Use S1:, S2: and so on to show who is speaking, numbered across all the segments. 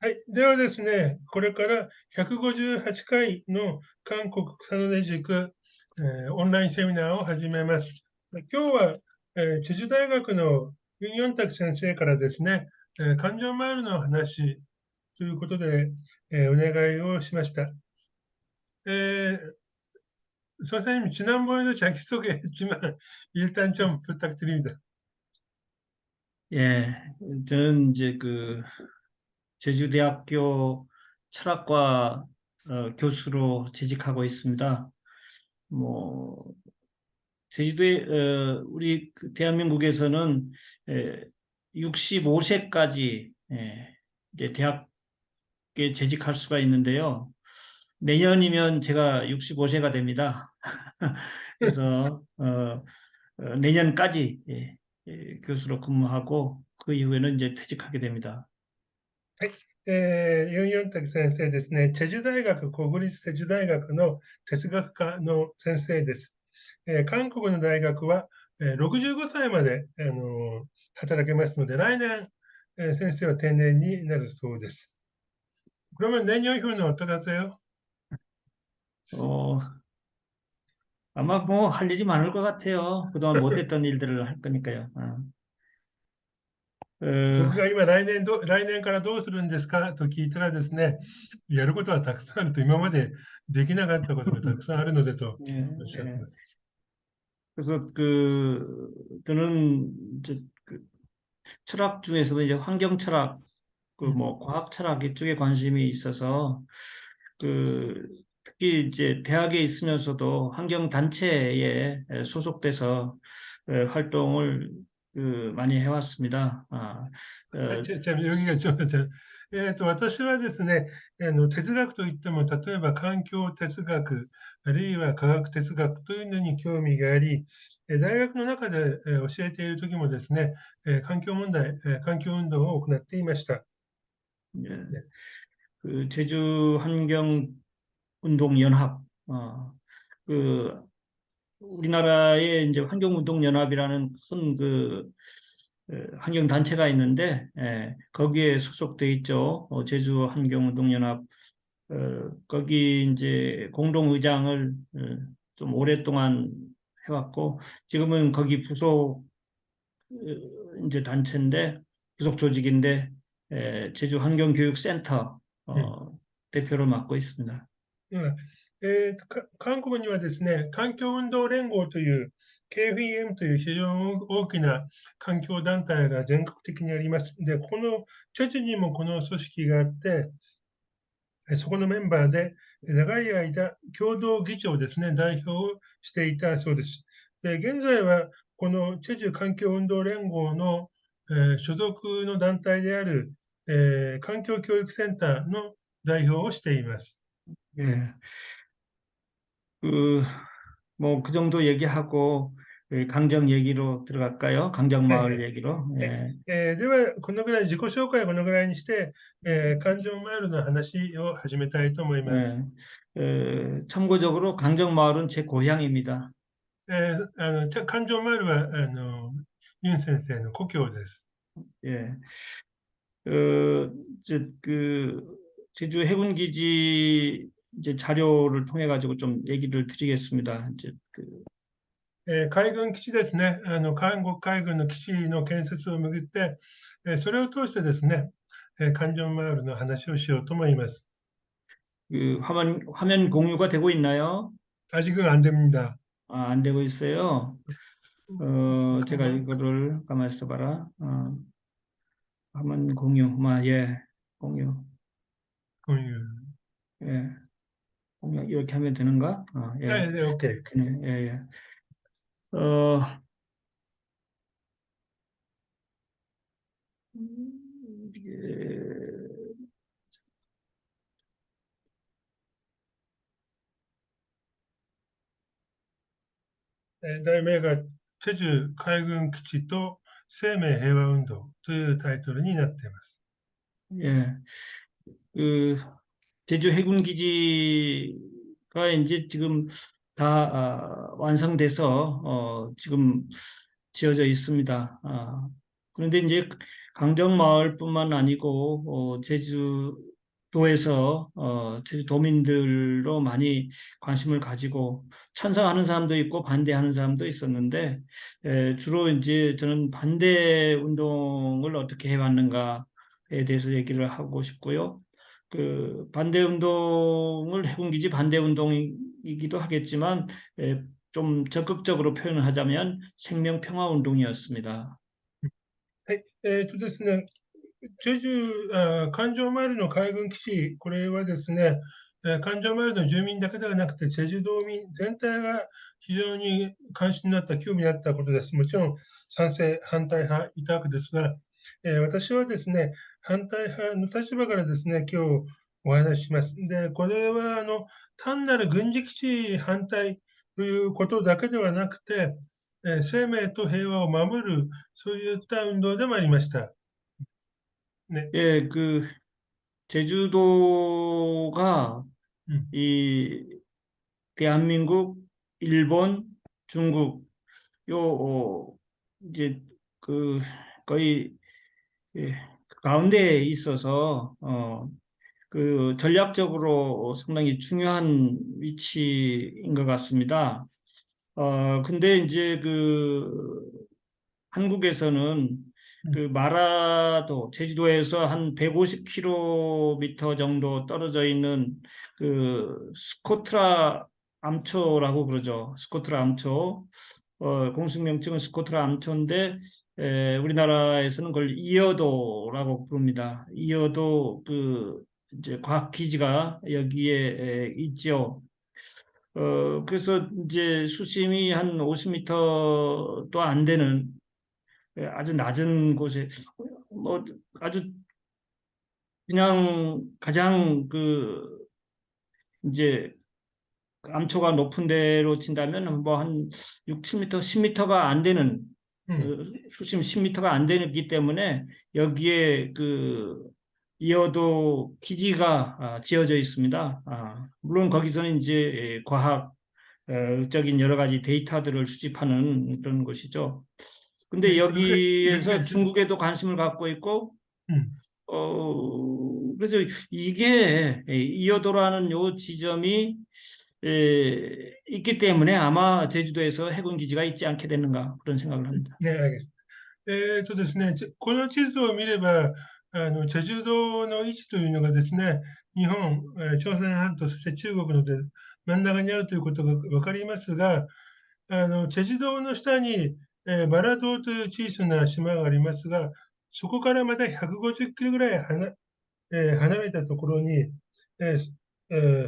S1: はい。ではですね、これから158回の韓国草の根塾、オンラインセミナーを始めます。今日は、チェジュ大学のユン・ヨンタク先生からですね、感情マイルの話ということで、お願いをしました。선생님, 지난번에도 자기 소개했지만 일단 좀 부탁드립니다.
S2: 예, 저는 이제 제주대학교 철학과 교수로 재직하고 있습니다. 뭐, 제주도에, 우리 대한민국에서는 65세까지 이제 대학에 재직할 수가 있는데요. 내년이면 제가 65세가 됩니다. 그래서, 내년까지 교수로 근무하고 그 이후에는 이제 퇴직하게 됩니다.
S1: はい。ユン・ヨンタク先生ですね、チェジュ大学、国立チェジュ大学の哲学科の先生です。韓国の大学は、65歳まで、働けますので、来年、先生は定年になるそうです。그러면 내년 후는 어떡하세요?
S2: 어, 아마 뭐 할 일이 많을 것 같아요. 그동안 못했던 일들을 할 거니까요. 어,
S1: 僕が今来年からどうするんですかと聞いたらですね、やることはたくさんあると、今までできなかったことがたくさんあるのでと
S2: 예,
S1: おっしゃって
S2: 예.
S1: ます。
S2: 그래서 저는 철학 중에서도 이제 환경 철학, 뭐 과학 철학 이쪽에 관심이 있어서 그 특히 이제 대학에 있으면서도 환경 단체에 소속돼서 활동을 많이 해왔습니다. 어,
S1: 余儀がちょうど私はですね、哲学といっても、例えば環境哲学、あるいは科学哲学というのに興味があり、大学の中で、教えている時もですね、環境問題、環境運動を行っていました。
S2: 예,
S1: ね
S2: 제주 환경운동연합, 그 우리나라에 이제 환경운동연합이라는 큰 환경 단체가 있는데 거기에 소속돼 있죠. 제주 환경운동연합 거기 이제 공동의장을 좀 오랫동안 해왔고 지금은 거기 부속 이제 단체인데 부속 조직인데 제주 환경교육센터
S1: うん。
S2: 대표를 맡고 있습니다.
S1: うん韓国にはですね、環境運動連合という KFM という非常に大きな環境団体が全国的にあります。で、このチェジュにもこの組織があって、そこのメンバーで長い間共同議長ですね、代表をしていたそうです。で、現在はこのチェジュ環境運動連合の、所属の団体である、環境教育センターの代表をしています。
S2: 예. 그, 뭐, 그 정도 얘기하고, 강정 얘기로 들어갈까요? 강정
S1: ええ
S2: 마을 얘기로.
S1: え
S2: 예.
S1: では、このぐらい、自己紹介はこのぐらいにして、環状マイルの話を始めたいと思います。
S2: 참고적으로 강정 마을은 제 고향입니다.
S1: 環状マイルは、ユン先生の故郷です。
S2: 예. 어, 이제 제주 해군기지 이제 자료를 통해 가지고 좀 얘기를 드리겠습니다. 이제
S1: 海軍基地ですね、韓国海軍の基地の建設をめぐって、それを通してですね、環状マイルの話をしようと思います。
S2: 화면 공유가 되고 있나요?
S1: 아직은 안 됩니다.
S2: 아, 안 되고 있어요. 제가
S1: 잠깐만.
S2: 이거를 가만히 있어봐라. 화면 공유, 예, 공유,
S1: 공유.
S2: 예, 공유 이렇게 하면 되는가? 예,
S1: 네, 네, 오케이.
S2: 네, 예, 예. 어, 이게,
S1: 題名がチェジュ海軍基地と生命平和運動というタイトルになっています。
S2: 예, 그 제주 해군기지가 이제 지금 다 완성돼서 지금 지어져 있습니다. 그런데 이제 강정마을뿐만 아니고 제주도에서 제주도민들로 많이 관심을 가지고 찬성하는 사람도 있고 반대하는 사람도 있었는데 주로 이제 저는 반대 운동을 어떻게 해왔는가에 대해서 얘기를 하고 싶고요. 그 반대 운동을 해군기지 반대 운동이기도 하겠지만 좀 적극적으로 표현을 하자면 생명평화 운동이었습니다.
S1: はい。ですね、環状マイルの海軍基地、これはですね、環状マイルの住民だけではなくて、チェジュ島民全体が非常に関心になった、興味になったことです。もちろん賛成、反対派いたわけですが、私はですね、反対派の立場からですね、今日お話しします。で、これは単なる軍事基地反対ということだけではなくて、生命と平和を守る、そういった運動でもありました。ね。
S2: 예, 제주도가
S1: うん。
S2: 이 대한민국, 일본, 중국 요 이제 그 거의 예, 그 가운데에 있어서 그 전략적으로 상당히 중요한 위치인 것 같습니다. 근데 이제 그 한국에서는 그 마라도 제주도에서 한 150km 정도 떨어져 있는 그 스코트라 암초라고 그러죠. 스코트라 암초. 공식 명칭은 스코트라 암초인데 우리나라에서는 그걸 이어도라고 부릅니다. 이어도 그 이제 과학 기지가 여기에 있죠. 그래서 이제 수심이 한 50m도 안 되는 아주 낮은 곳에 뭐 아주 그냥 가장 그 이제 암초가 높은 데로 친다면 뭐 한 6, 7m, 10m가 안 되는
S1: うん。
S2: 수심 10m가 안 되기 때문에 여기에 그 이어도 기지가 지어져 있습니다. 물론 거기서는 이제 과학적인 여러 가지 데이터들을 수집하는 그런 곳이죠. 근데
S1: 여기가
S2: 여기에서
S1: じ、
S2: 중국에도 관심을 갖고 있고,
S1: うん。
S2: 그래서 이게 이어도라는 요 지점이 있기 때문에 아마 제주도에서 해군 기지가 있지 않게 됐는가 그런 생각을 합니다.
S1: ね、あげですね、この地図を見れば、チェジュ島の位置というのがですね、日本、朝鮮半島、そして中国の真ん中にあるということが分かりますが、チェジュ島の下に、バラ島という小さな島がありますが、そこからまた150キロぐらい離れたところに、えース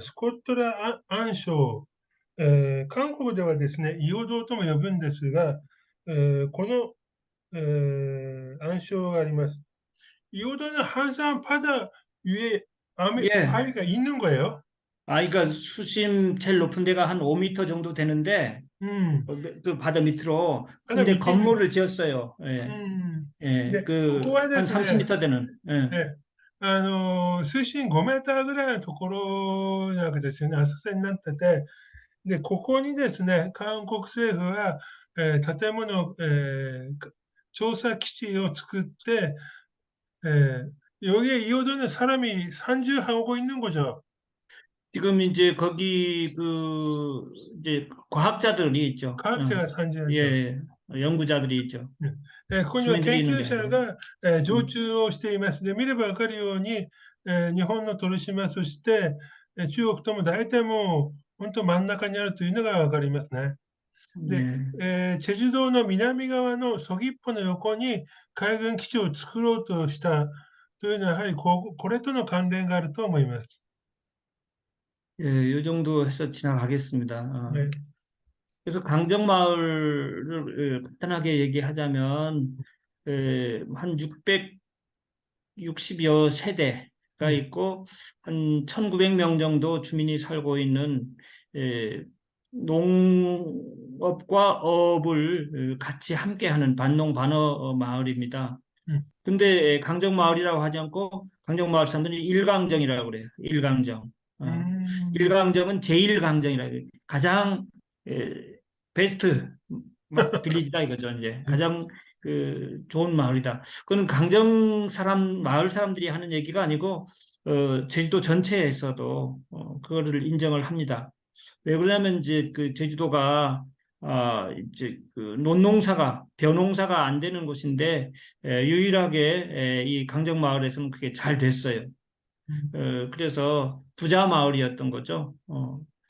S1: スコットラ暗礁、韓国ではですね、硫黄島とも呼ぶんですが、この、暗礁があります。이호도는 항상 바다 위에
S2: 예.
S1: 바위가 있는 거예요.
S2: 그러니까 수심 제일 높은 데가 한 5m 정도 되는데,
S1: 음,
S2: 그 바다 밑으로.
S1: 바다
S2: 근데
S1: 밑에 있는,
S2: 건물을 지었어요. 예, 예,
S1: 근데ここはで
S2: 한
S1: すね、
S2: 30m 되는. 예.
S1: 水深5メーターぐらいのところなわけですよね。浅瀬になってて、で、ここにですね、韓国政府は、建物、調査基地を作って、여기에 이호도는 사람이 산주하고 있는 거죠.
S2: 지금 이제 거기 이제 과학자들이 있죠.
S1: 과학자가
S2: 예,
S1: 산주하죠.
S2: 예. 연구자들이 있죠.
S1: ここには
S2: 주민들이
S1: 研
S2: 있는
S1: 究
S2: 게
S1: 者
S2: 아니고.
S1: が、常
S2: 음,
S1: 駐をしています。で、見ればわかるように、日本の鳥島、そして、中国とも大体もう、本当真ん中にあるというのがわかりますね。で、
S2: 네.
S1: チェジュ島の南側のソギッポの横に海軍基地を作ろうとしたというのは、やはりこれとの関連があると思います。
S2: 예, 요 정도 해서 지나가겠습니다.
S1: ね。
S2: 그래서 강정마을을 간단하게 얘기하자면 한 660여 세대가
S1: うん。
S2: 있고 한 1,900명 정도 주민이 살고 있는 에, 농업과 어업을 같이 함께하는 반농반어 마을입니다.
S1: うん。
S2: 근데 강정마을이라고 하지 않고 강정마을 사람들이 일강정이라고 그래요. 일강정.
S1: うー
S2: 어,
S1: ん。
S2: 일강정은 제1강정이라고 해요. 가장 에, 베스트 막 빌리지다 이거죠. 이제 가장 그 좋은 마을이다. 그건 마을 사람들이 하는 얘기가 아니고 제주도 전체에서도 그거를 인정을 합니다. 왜 그러냐면 이제 그 제주도가 이제 그 논농사가 벼농사가 안 되는 곳인데 유일하게 이 강정마을에서는 그게 잘 됐어요. 그래서 부자 마을이었던 거죠.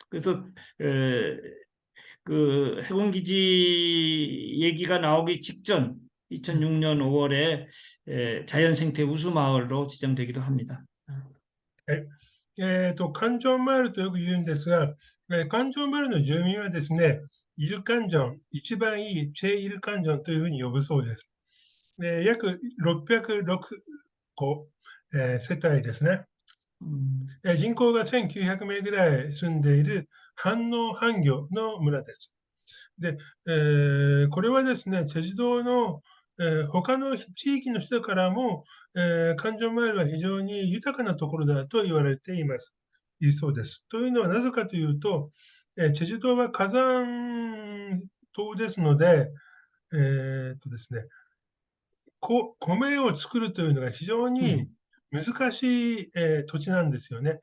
S2: 그래서 에, 그 해군기지 얘기가 나오기 직전 2006년 5월에 자연생태 우수마을로 지정되기도 합니다.
S1: はい。環状マールとよく言うんですが、環状マールの住民はですね、イルカンジョン、一番いいチェイルカンジョンというふうに呼ぶそうです。約606戸、世帯ですね。
S2: 음,
S1: 人口が1900名ぐらい住んでいる半農半漁の村です。で、これはですね、チェジ島の、他の地域の人からも、環状マイルは非常に豊かなところだと言われているそうです。というのはなぜかというと、チェジュ島は火山島ですので、ですね、米を作るというのが非常に
S2: 음,
S1: 難しい、土地なんですよね。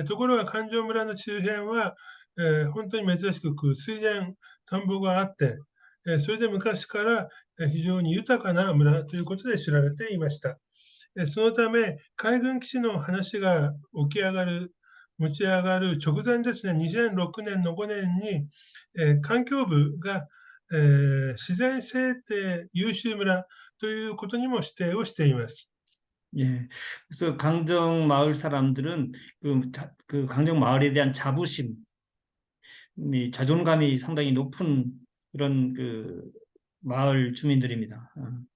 S1: ところが環状村の周辺は、本当に珍しく水田、田んぼがあって、それで昔から、非常に豊かな村ということで知られていました。そのため、海軍基地の話が持ち上がる直前ですね、2006年の5年に、環境部が、自然生態優秀村ということにも指定をしています。
S2: 예. 그래서 강정 마을 사람들은 그 강정 마을에 대한 자존감이 상당히 높은 그런 그 마을 주민들입니다.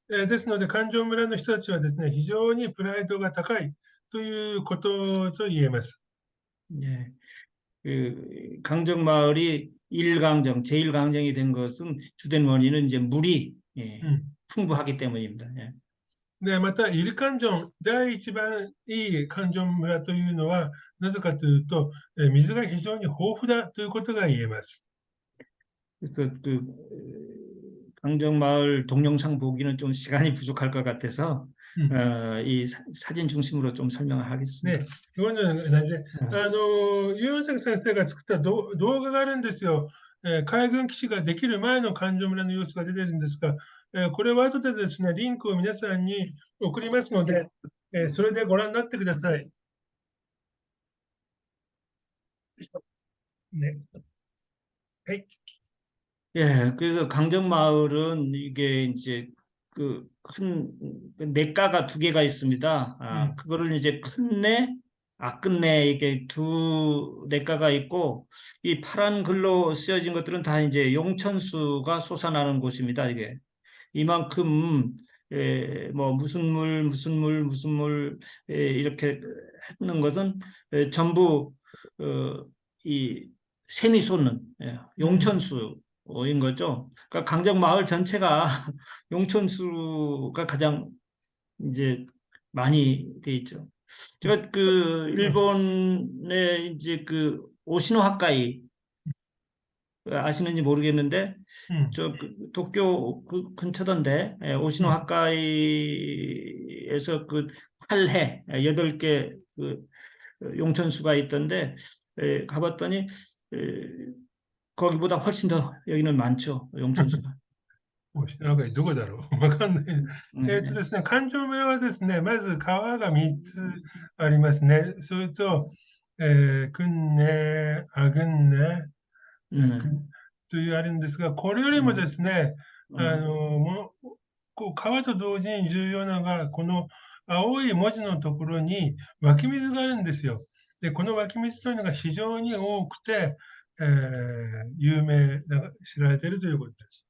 S1: ですので、環状村の人たちはですね、非常にプライドが高いということと言えます。
S2: 예. 그 강정 마을이 일강정, 제1강정이 된 것은 주된 원인은 이제 물이 풍부하기 때문입니다. 예.
S1: で、また、イルカンジョン、第一番いいカンジョン村というのは、なぜかというと、水が非常に豊富だということが言えます。
S2: 그래서 강정 마을 동영상 보기는 좀 시간이 부족할 것 같아서
S1: うん。
S2: 이 사진 중심으로 좀 설명을 하겠습니다.
S1: ね、こういうのが同じで、
S2: 어,
S1: ユンセク先生が作った動画があるんですよ。海軍基地ができる前の環状村の様子が出てるんですが、これは後でですね、リンクを皆さんに送りますので、それでご覧になってください。ね。はい。
S2: 예, 그래서 강정마을은 이게 이제 그 큰 냇가가 두 개가 있습니다.
S1: うん。
S2: 그거를 이제 큰내, 아끝내 이게 두 냇가가 있고 이 파란 글로 쓰여진 것들은 다 이제 용천수가 솟아나는 곳입니다. 이게 이만큼 뭐 무슨 물 이렇게 했는 것은 전부 이 샘이 솟는
S1: うん。
S2: 용천수인 거죠. 그러니까 강정 마을 전체가 용천수가 가장 이제 많이 돼 있죠. 제가 그
S1: うん。
S2: 일본의 이제 그 오시노 하카이 아시는지 모르겠는데
S1: うん。
S2: 도쿄 그 근처던데 오시노
S1: うん。
S2: 하카이에서 그 팔해 8개 그 용천수가 있던데 가봤더니 에, 거기보다 훨씬 더 여기는 많죠 용천수가.
S1: なんかどこだろうわかんない。
S2: 네,
S1: ですね、環状村はですね、まず川が3つありますね。それと、訓ね、あぐんね、
S2: 네,
S1: というあるんですが、これよりもで
S2: 음,
S1: すね、
S2: 음.
S1: 川と同時に重要なのが、この青い文字のところに湧き水があるんですよ。で、この湧き水というのが非常に多くて、有名な、知られているということです。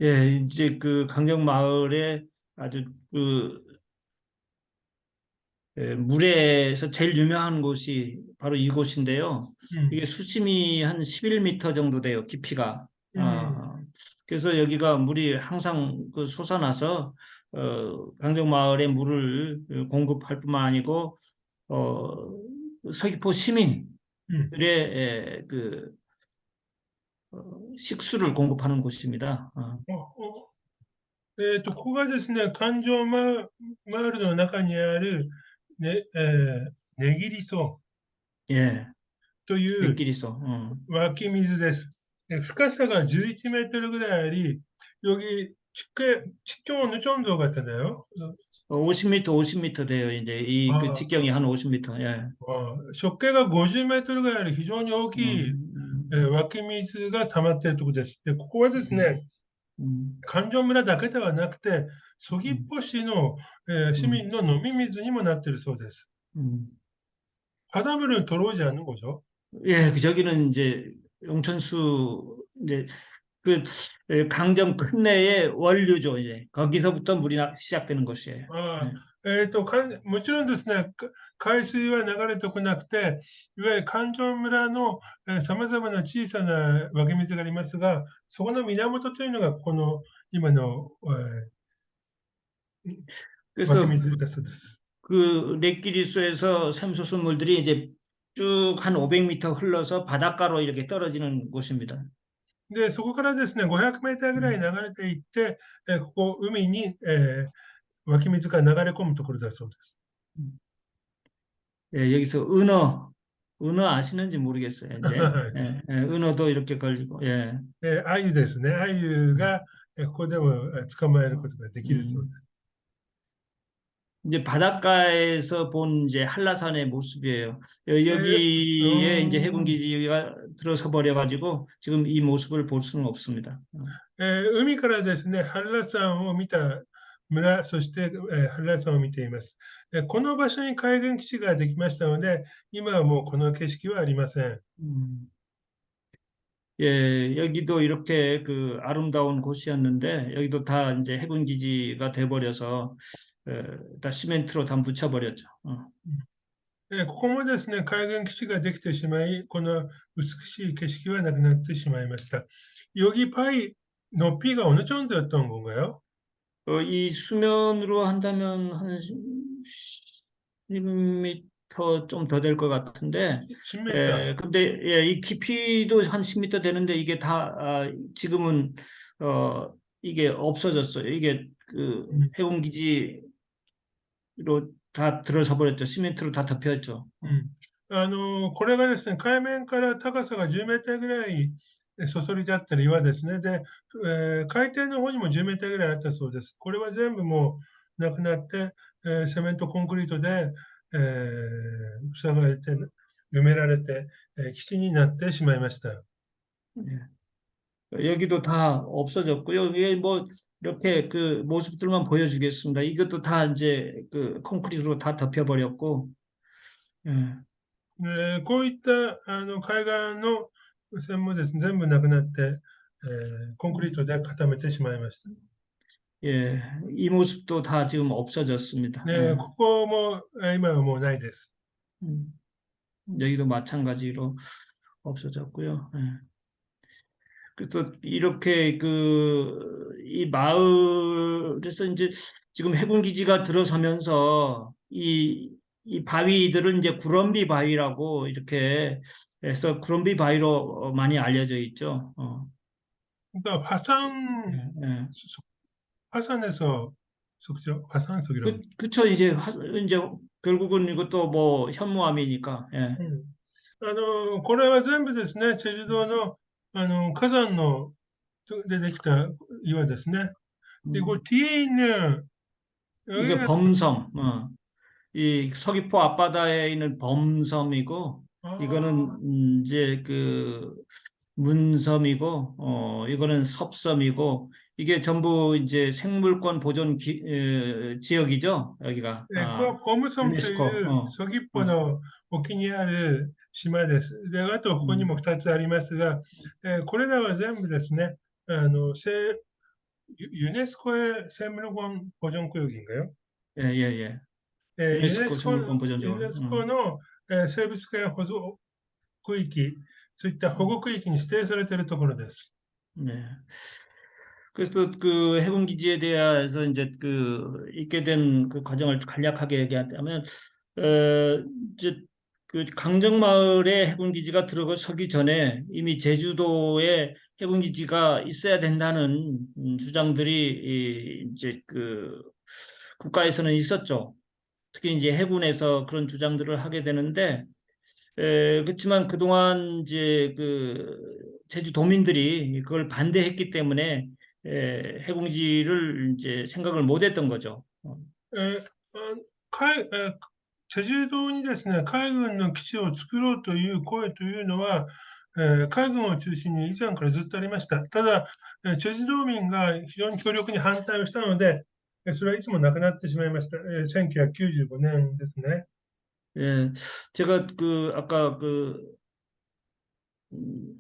S2: 예, 이제 그 강정 마을에 아주 그 물에서 제일 유명한 곳이 바로 이곳인데요.
S1: うん。
S2: 이게 수심이 한 11m 정도 돼요, 깊이가.
S1: うん。
S2: 그래서 여기가 물이 항상 그 솟아나서 강정마을에 물을 공급할 뿐만 아니고 서귀포 시민들의
S1: うん。
S2: 그 식수를 공급하는 곳입니다.
S1: ここがですね、環状マールの中にある、ね、ネギリソ
S2: 예,
S1: という
S2: 내끼리소.
S1: 湧き水です。深さが11メートルぐらいあり、여기 직경 어느 정도 같나요?
S2: 50m, 50m 돼요. 이제 이 그
S1: 아,
S2: 직경이 한 50m. 예.
S1: 적게가 50メートルぐらいある非常に大きい、
S2: 음,
S1: 湧き水が溜まっているところです。で、ここはです
S2: 음,
S1: ね、
S2: 음,
S1: 環状村だけではなくて、ソギッ
S2: 음,
S1: ポ市の、市
S2: 음,
S1: 民の飲み水にもなっているそうです。
S2: 음.
S1: 바닷물은 들어오지 않는 거죠.
S2: 예, 저기는 이제 용천수 이제 그 강정 근내의 원류죠. 이제 거기서부터 물이 시작되는 것이에요.
S1: あ
S2: 예.
S1: もちろんですね、海水は流れてこなくて、いわゆる環状村のさまざまな小さな湧き水がありますが、そこの源というのが、この今の、湧き
S2: 그래서
S1: 水だそうです。
S2: 그 레끼리수에서 샘솟은 물들이 이제 쭉 한 500m 흘러서 바닷가로 이렇게 떨어지는 곳입니다.
S1: で、そこからですね、500メーターぐらい
S2: 음.
S1: 流れていって、ここ、海に、湧き水が流れ込むところだそうです。
S2: 음. 예, 여기서 은어 아시는지 모르겠어요. 이제 예, 예, 은어도 이렇게 걸리고 예.
S1: 鮎ですね。鮎
S2: 음.
S1: が、ここでも捕まえることができるそうで
S2: 음.
S1: す。
S2: 이제 바닷가에서 본 이제 한라산의 모습이에요.
S1: えーう
S2: 여기에 이제
S1: ー
S2: 해군
S1: ん
S2: 기지가 들어서 버려가지고 지금 이 모습을 볼 수는 없습니다.
S1: 海からですね、半羅山を見た村、そして、半羅山を見ています。この場所に海軍基地ができましたので、今はもうこの景色はありません。
S2: 음. 예, 여기도 이렇게 그 아름다운 곳이었는데 여기도 다 이제 해군 기지가 돼버려서 다 시멘트로 다 묻혀버렸죠.
S1: ここもですね、海軍基地ができてしまい、この美しい景色はなくなってしまいました。여기 파이 높이가 어느 정도였던 건가요?
S2: 이 수면으로 한다면 한 10m 좀 더 될 것 같은데,
S1: 10m。
S2: 근데 예, 이 깊이도 한 10m 되는데 이게 다 지금은 이게 없어졌어요. 이게 그 해군 기지로 다 들어서 버렸죠. 시멘트로 다 덮였죠.
S1: これがですね、海面から高さが10メーターぐらいそそり立ってる岩ですね。で、海底の方にも10メーターぐらいあったそうです。これは全部もうなくなって、セメント、コンクリートで、塞がれて、埋められて、基地になってしまいました。
S2: 여기도 다 없어졌고요. 이게 뭐 이렇게 그 모습들만 보여주겠습니다. 이것도 다 이제 그 콘크리트로 다 덮여버렸고, 예,
S1: こういった海岸の線もですね、全部なくなって、コンクリートで固めてしまいました。
S2: 예, 이 모습도 다 지금 없어졌습니다.
S1: ここも今はもうないです。
S2: 음, 여기도 마찬가지로 없어졌고요. 예. 그래서 이렇게 이 마을에서 이제 지금 해군 기지가 들어서면서 이 바위들은 이제 구럼비 바위라고 이렇게 해서 구럼비 바위로 많이 알려져 있죠.
S1: 그러니까
S2: 예, 예.
S1: 화산에서 속죠? 화산 속이라고.
S2: 그쵸. 이제 결국은 이것도 뭐 현무암이니까. 예.
S1: これは全部ですね、チェジュ島の、火山でできた岩ですね。で、これ
S2: 음,
S1: 뒤에 있는
S2: 이게
S1: 여기가
S2: 범섬. 이 서귀포 앞바다에 있는 범섬이고, 이거는
S1: 아,
S2: 이제 그 문섬이고, 이거는 섭섬이고, 이게 전부 이제 생물권 보존 지역이죠. 여기가
S1: これはポムソンと
S2: 유네스코.
S1: いう서귀포
S2: 어,
S1: の沖にある島です。で、あとここにも
S2: 음,
S1: 2つありますが、これらは全部ですね、あの、せユネスコ의 생물권 보존 구역인가요?
S2: 예, 예, 예.
S1: ユネ
S2: 유네스코
S1: スコ、
S2: 생물권 보존
S1: ユ
S2: 지역.
S1: ネスコの、生物圏保存区域、そういった保護区域に指定されているところです。
S2: 네. 그래서 그 해군 기지에 대해서 이제 그 있게 된 그 과정을 간략하게 얘기하자면, 어, 이제 그 강정마을에 해군기지가 들어서기 전에 이미 제주도에 해군기지가 있어야 된다는 주장들이 이제 그 국가에서는 있었죠. 특히 이제 해군에서 그런 주장들을 하게 되는데, 그렇지만 그동안 이제 그 제주도민들이 그걸 반대했기 때문에 해군기지를 이제 생각을 못했던 거죠.
S1: えーあ海えーチェジュ島にですね、海軍の基地を作ろうという声というのは、海軍を中心に以前からずっとありました。ただ、チェジュ島民が非常に強力に反対をしたので、それはいつもなくなってしまいました。1995年ですね。
S2: 예, 제가 그 아까 그 음,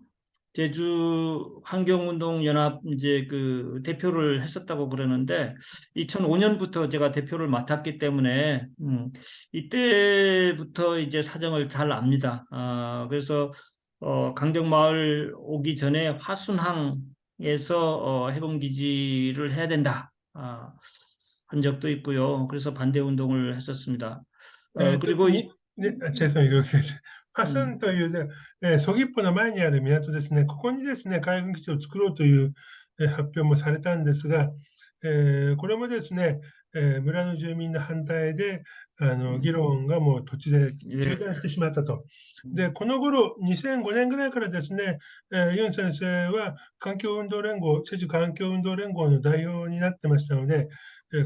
S2: 제주 환경운동연합 이제 그 대표를 했었다고 그러는데 2005년부터 제가 대표를 맡았기 때문에 이때부터 이제 사정을 잘 압니다. 그래서 강정마을 오기 전에 화순항에서 해군기지를 해야 된다. 한 적도 있고요. 그래서 반대 운동을 했었습니다. 그리고
S1: チェソン遊撃ですファスン
S2: 음,
S1: という、ソギッポの前にある港ですね、ここにですね、海軍基地を作ろうという、発表もされたんですが、これもですね、村の住民の反対で、議
S2: 음,
S1: 論がもう途中で
S2: 예.
S1: 中断してしまったと。で、この頃、2005年ぐらいからですね、ユン先生は環境運動連合、チェジュ環境運動連合の代表になってましたので、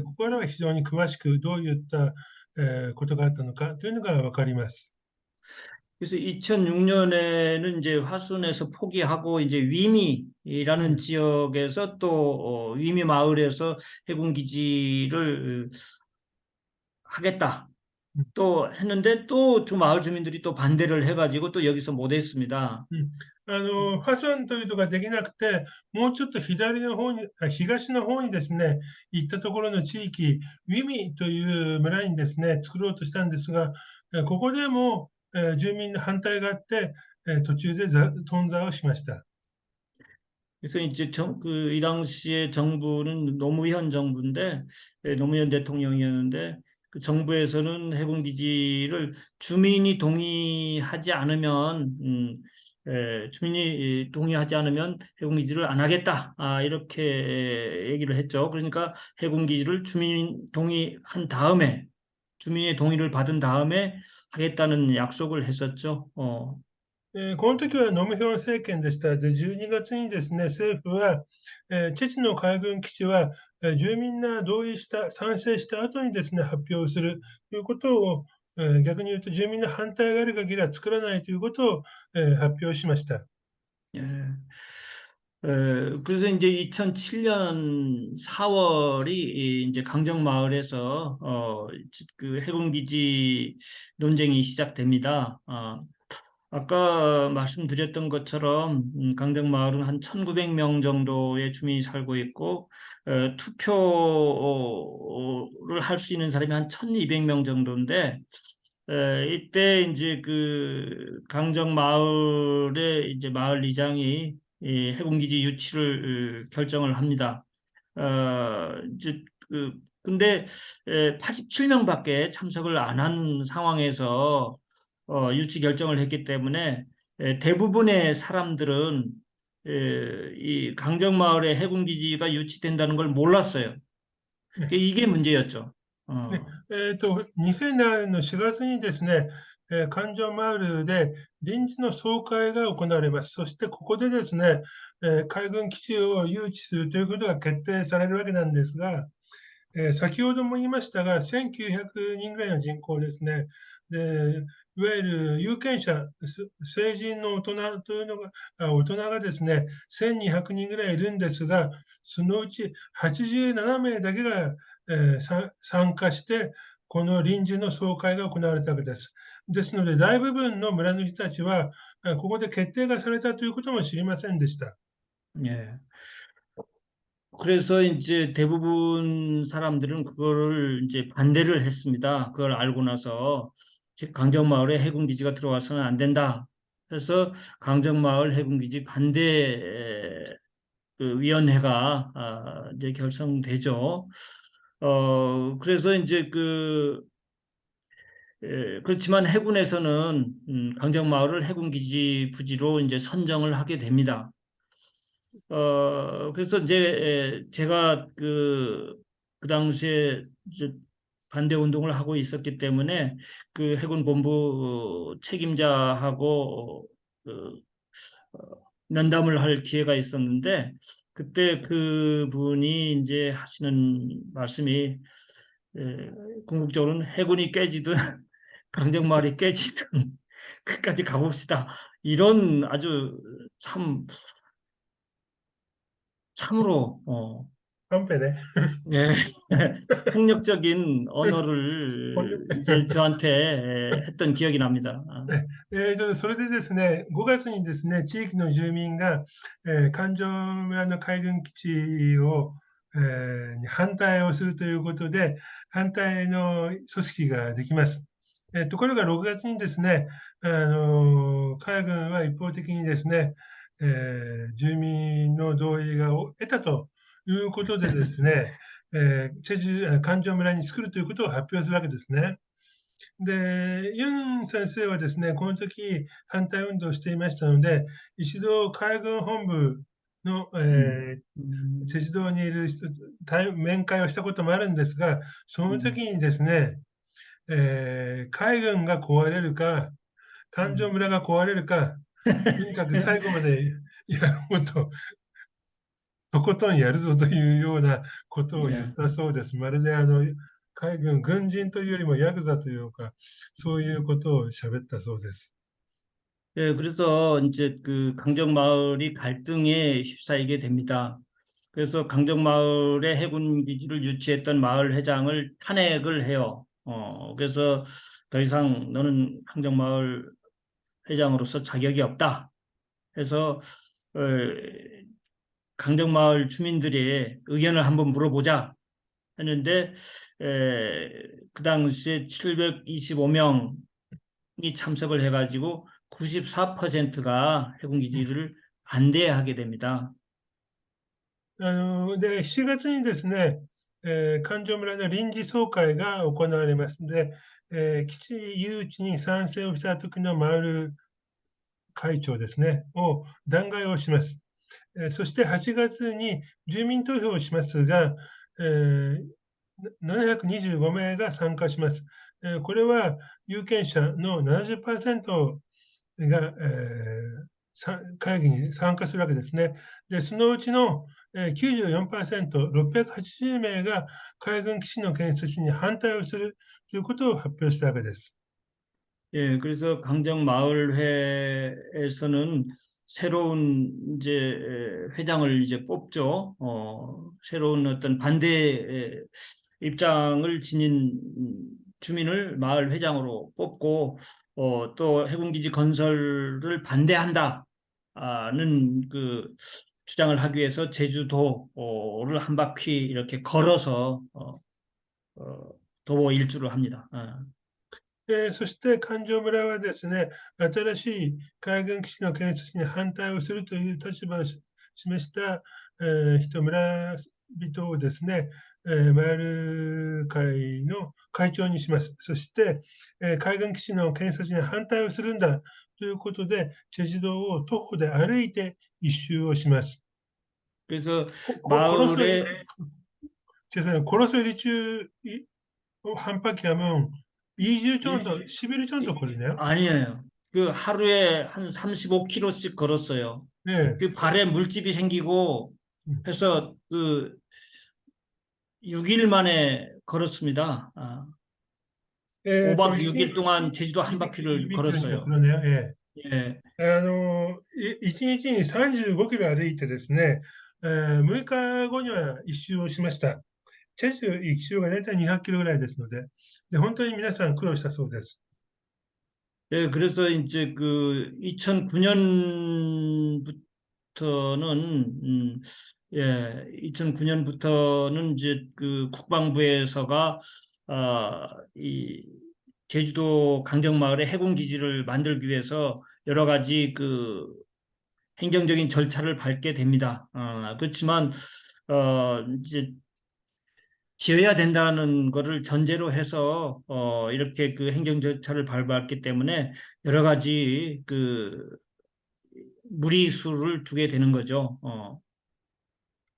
S1: ここからは非常に詳しくどういったことがあったのかというのがわかります。
S2: 그래서 2006년에는 이제 화순에서 포기하고 이제 위미라는 지역에서 또 위미 마을에서 해군 기지를 하겠다. 또 했는데 또 좀 마을 주민들이 또 반대를 해가지고 또 여기서 못했습니다.
S1: ファソンというのができなくて、もうちょっと左の方に、東の方にですね、行ったところの地域、ウィミという村にですね、作ろうとしたんですが、ここでも、住民の反対があって、途中で頓挫をしました。
S2: 그래서 이제 이 당시에 정부는 노무현 정부인데, 노무현 대통령이었는데, 그 정부에서는 해군기지를 주민이 동의하지 않으면, 주민이 동의하지 않으면 해군기지를 안 하겠다. 이렇게 얘기를 했죠. 그러니까 해군기지를 주민 동의한 다음에, 주민의 동의를 받은 다음에 하겠다는 약속을 했었죠.
S1: この時はノムヒョン政権でした。で、12月にですね、政府は、基地の海軍基地は、住民が同意した、賛成した後にですね、発表するということを、逆に言うと住民の反対がある限りは作らないということを、発表しました。
S2: 예. 그래서 이제 2007년 4월이 이제 강정마을에서 그 해군기지 논쟁이 시작됩니다. 아까 말씀드렸던 것처럼 강정마을은 한 1,900명 정도의 주민이 살고 있고 투표를 할 수 있는 사람이 한 1,200명 정도인데 이때 이제 그 강정마을의 이제 마을 이장이 이 해군기지 유치를 결정을 합니다. 이제 근데 87명밖에 참석을 안 한 상황에서 유치 결정을 했기 때문에 대부분의 사람들은 이 강정마을에 해군기지가 유치된다는 걸 몰랐어요.
S1: ね
S2: 이게 문제였죠.
S1: で、2007年の4月にですね、環状マールで臨時の総会が行われます。そしてここでですね、海軍基地を誘致するということが決定されるわけなんですが、先ほども言いましたが、1900人ぐらいの人口ですね。で、いわゆる有権者、成人の大人というのが、大人がですね、1200人ぐらいいるんですが、そのうち87名だけが、参加して、この臨時の総会が行われたわけです。ですので、大部分の村の人たちは、ここで決定がされたということも知りませんでした。
S2: 예. 그래서 이제 대부분 사람들은 그거를 이제 반대를 했습니다. 그걸 알고 나서 강정마을에 해군기지가 들어와서는 안 된다. 그래서 강정마을 해군기지 반대 그 위원회가 이제 결성되죠. 그래서 이제 그 그렇지만 해군에서는 강정마을을 해군기지 부지로 이제 선정을 하게 됩니다. 그래서 이제 제가 그 당시에 이제 반대 운동을 하고 있었기 때문에 그 해군 본부 책임자하고 그 면담을 할 기회가 있었는데 그때 그분이 이제 하시는 말씀이 에, 궁극적으로는 해군이 깨지든 강정마을이 깨지든 끝까지 가봅시다. 이런 아주 참으로
S1: 한편에
S2: 예, 폭력적인 언어를 이제 저한테 했던 기억이 납니다.
S1: それでですね、5月にですね、地域の住民が、環状村の海軍基地を、に反対をするということで、反対の組織ができます。ところが6月にですね、海軍は一方的にですね、住民の同意が得たということでですね、環状村に作るということを発表するわけですね。で、ユン先生はですね、この時反対運動をしていましたので、一度海軍本部の、鉄道にいる人面会をしたこともあるんですが、その時にですね、海軍が壊れるか、環状村が壊れるか、とにかく最後までやろうと、とことんやるぞというようなことを言ったそうです。まるで海軍、軍人というよりもヤクザというか、そういうことを喋ったそうです。
S2: 예, 그래서 이제 그 강정마을이 갈등에 휩싸이게 됩니다. 그래서 강정마을에 해군 기지를 유치했던 마을 회장을 탄핵을 해요. 그래서 더 이상 너는 강정마을 회장으로서 자격이 없다. 해서 어, 강정마을 주민들의 의견을 한번 물어보자 했는데 그 당시에 725명이 참석을 해가지고 94%가 해군기지를 반대하게 됩니다.
S1: で、7月にですね、環状村の臨時総会が行われますので、基地誘致に賛成をした時のマウル会長ですね、を弾劾をします。そして8月に住民投票をしますが、725名が参加します。これは有権者の70%が、会議に参加するわけですね。で、そのうちの、94%、680名が海軍基地の建設に反対をするということを発表したわけです。
S2: 예, 그래서 강정마을회에서는 새로운 이제 회장을 이제 뽑죠. 새로운 어떤 반대 입장을 지닌 주민을 마을 회장으로 뽑고 또 해군기지 건설을 반대한다는 그 주장을 하기 위해서 제주도를 한 바퀴 이렇게 걸어서 어, 도보 일주를 합니다.
S1: そして環状村はですね、新しい海軍基地の建設に反対をするという立場を示した、人村人をですね、マイル会の会長にします。そして、海軍基地の建設に反対をするんだということで、チェジ道を徒歩で歩いて一周をします。
S2: 그래서
S1: コロソ、
S2: 마을에
S1: 죄송해요. 코로소리 주 한 바퀴 하면 2주 정도, 11일 정도 걸리네요.
S2: 아니에요. 그 하루에 한 35km씩 걸었어요.
S1: 네.
S2: 그 발에 물집이 생기고
S1: 음.
S2: 해서 그 6일 만에 걸었습니다.
S1: 또
S2: 5박 6일 동안 제주도 한
S1: 200,
S2: 바퀴를
S1: 200km니까
S2: 걸었어요.
S1: 그러네요. 예.
S2: 예.
S1: 1日に35キロ歩いてですね、6日後には一周をしました。チェジュ一周が大体200キロぐらいですので、本当に皆さん苦労したそうです。
S2: 예, 그래서 이제 그 2009년부터는 예, 2009년부터는 이제 그 국방부에서가 이 제주도 강정마을에 해군 기지를 만들기 위해서 여러 가지 그 행정적인 절차를 밟게 됩니다. 그렇지만 이제 지어야 된다는 거를 전제로 해서 이렇게 그 행정 절차를 밟았기 때문에 여러 가지 그 무리수를 두게 되는 거죠.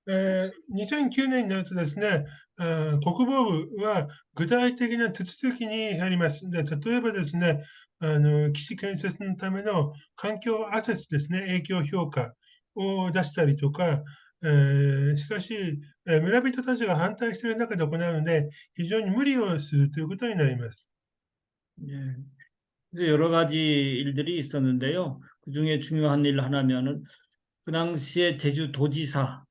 S1: 2009年になるとですね、国防部は具体的な手続きに入ります。で、例えばですね、基地建設のための環境アセスですね、影響評価を出したりとか、しかし、村人たちが反対している中で行うので、非常に無理をするということになります。
S2: 예. 그래서 여러 가지 일들이 있었는데요. 그중에 중요한 일 하나면은 그 당시에 제주도지사가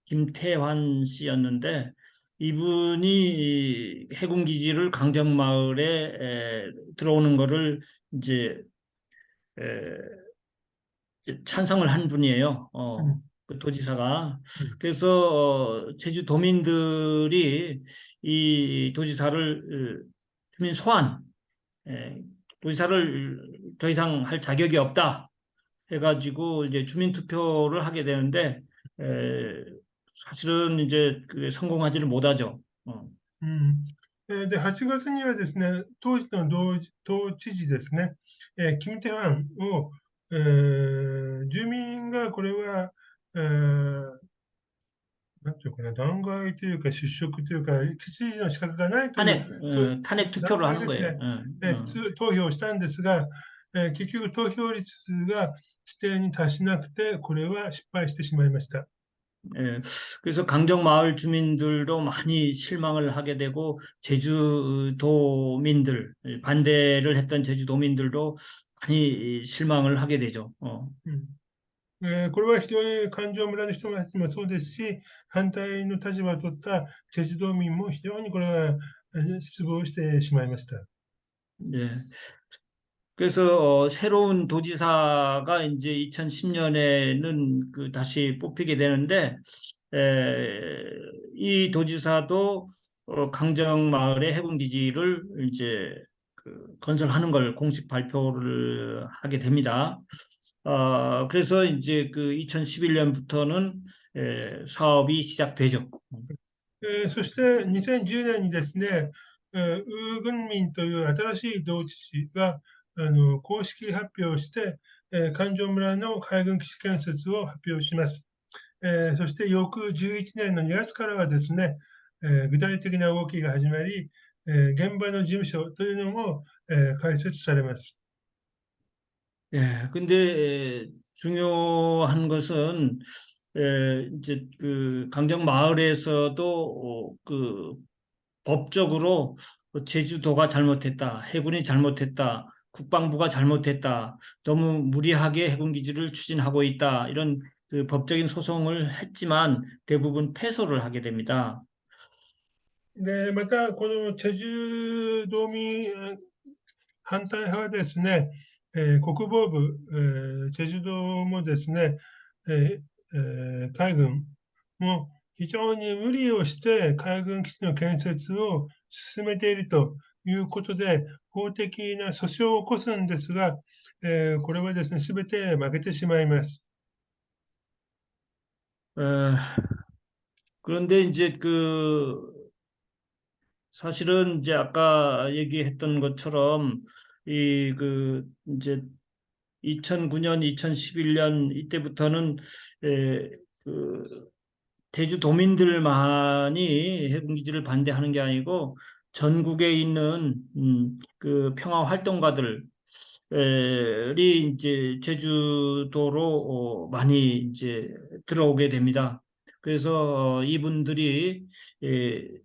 S2: 김태환 씨였는데 이분이 이 해군기지를 강정마을에 들어오는 거를 이제 에, 찬성을 한 분이에요.
S1: 음,
S2: 그 도지사가.
S1: 음,
S2: 그래서 제주도민들이 이 도지사를 주민 소환, 에, 도지사를 더 이상 할 자격이 없다 해가지고 이제 주민 투표를 하게 되는데 사실은 이제 그게 성공하지를 못하죠.
S1: うん。で、8月にはですね、当時の道知事ですね、キム・テハンを、住民がこれは、なんていうかな、弾劾というか、失職というか、知事の資格がないという
S2: 탄핵
S1: 弾
S2: 투표를 하는
S1: 劾です
S2: 거예요.
S1: ね、投票したんですが、結局投票率が規定に達しなくて、これは失敗してしまいました。
S2: 예, 그래서 강정마을 주민들도 많이 실망을 하게 되고 제주도민들 반대를 했던 제주도민들도 많이 실망을 하게 되죠.
S1: これは非常に環状村の人たちもそうですし、反対の立場を取ったチェジュ道民も非常にこれは失望してしまいました。
S2: 예. 그래서 새로운 도지사가 이제 2010년에는 그 다시 뽑히게 되는데 이 도지사도 강정마을의 해군기지를 이제 그 건설하는 걸 공식 발표를 하게 됩니다. 그래서 이제 그 2011년부터는 사업이 시작되죠.
S1: そして2010年にですね、ウーグンミンという新しい道知事が公式発表して、環状村の海軍基地建設を発表します。そして翌11年の2月からはですね、具体的な動きが始まり、現場の事務所というのも、開設されます。
S2: 예, 근데 중요한 것은 이제 그 강정 마을에서도 그 법적으로 제주도가 잘못했다, 해군이 잘못했다, 국방부가 잘못했다, 너무 무리하게 해군 기지를 추진하고 있다 이런 그 법적인 소송을 했지만 대부분 패소를 하게 됩니다.
S1: で、また、このチェジュ道民反対派はですね、国防部、チェジュ島もですね、海軍も非常に無理をして海軍基地の建設を進めているということで、法的な訴訟を起こすんですが、これはですね、すべて負けてしまいます。
S2: 어, 그런데 이제 사실은 이제 아까 얘기했던 것처럼 이 이제 2009년, 2011년 이때부터는 에, 그 제주도민들만이 해군기지를 반대하는 게 아니고 전국에 있는 그 평화 활동가들이 이제 제주도로 많이 이제 들어오게 됩니다. 그래서 이분들이 그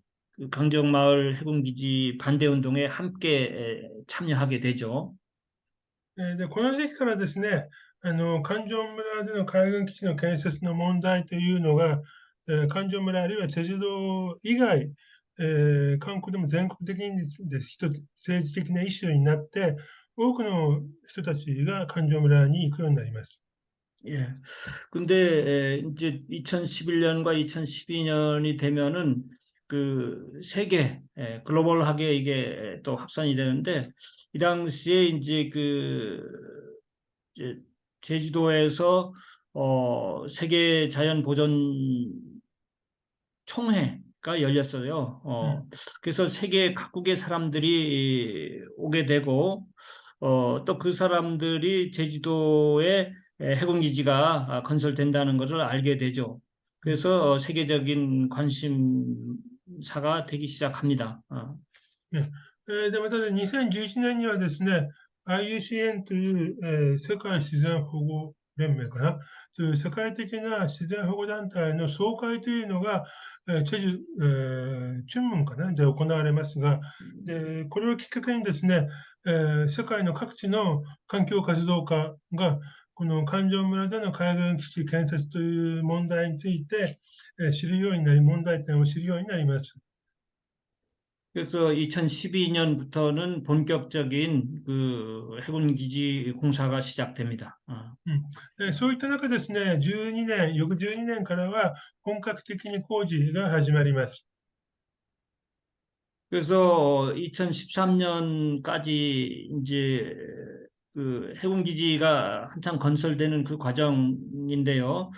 S2: 강정마을 해군기지 반대 운동에 함께 참여하게 되죠.
S1: で、この時期からですね、環状村での海軍基地の建設の問題というのが、環状村あるいはチェジュ島以外、韓国でも全国的に政治的なイシューになって、多くの人たちが環状村に行くようになります。
S2: 예. 근데 이제 2011년과 2012년이 되면은 그 세계 글로벌하게 이게 또 확산이 되는데 이 당시에 이제 이제 제주도에서 세계 자연 보존 총회가 열렸어요.
S1: 음,
S2: 그래서 세계 각국의 사람들이 오게 되고, 또 그 사람들이 제주도에 해군기지가 건설된다는 것을 알게 되죠.
S1: 음.
S2: 그래서 세계적인 관심사가 되기 시작합니다.
S1: ねで、またね、2011年にはですね、IUCN という、世界自然保護連盟かな、という世界的な自然保護団体の総会というのが、チェジュ、チュンムンかな、で行われますが、で、これをきっかけにですね、世界の各地の環境活動家が、この環状村での海軍基地建設という問題について、知るようになり、問題点を知るようになります。
S2: 그래서 2012년부터는 본격적인 그 해군기지 공사가 시작됩니다.
S1: そういった中ですね、12年、翌12年からは本格的に工事が始まります。
S2: 그래서 2013년까지 이제 그 해군기지가 한창 건설되는 그 과정인데요.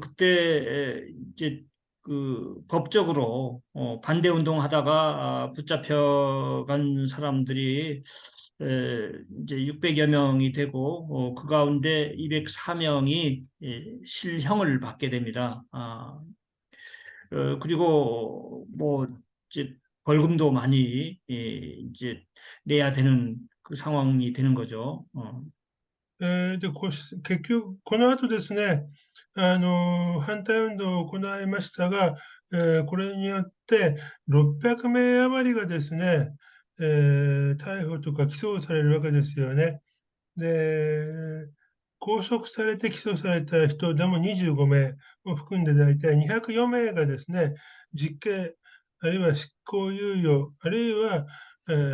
S2: 그때 이제 그 법적으로 반대 운동하다가 붙잡혀간 사람들이 이제 600여 명이 되고 그 가운데 204명이 실형을 받게 됩니다. 그리고 뭐 이제 벌금도 많이 이제 내야 되는 그 상황이 되는 거죠.
S1: で、結局、この後ですね、反対運動を行いましたが、これによって600名余りがですね、逮捕とか起訴されるわけですよね。で、拘束されて起訴された人でも25名を含んで大体204名がですね、実刑、あるいは執行猶予、あるいは、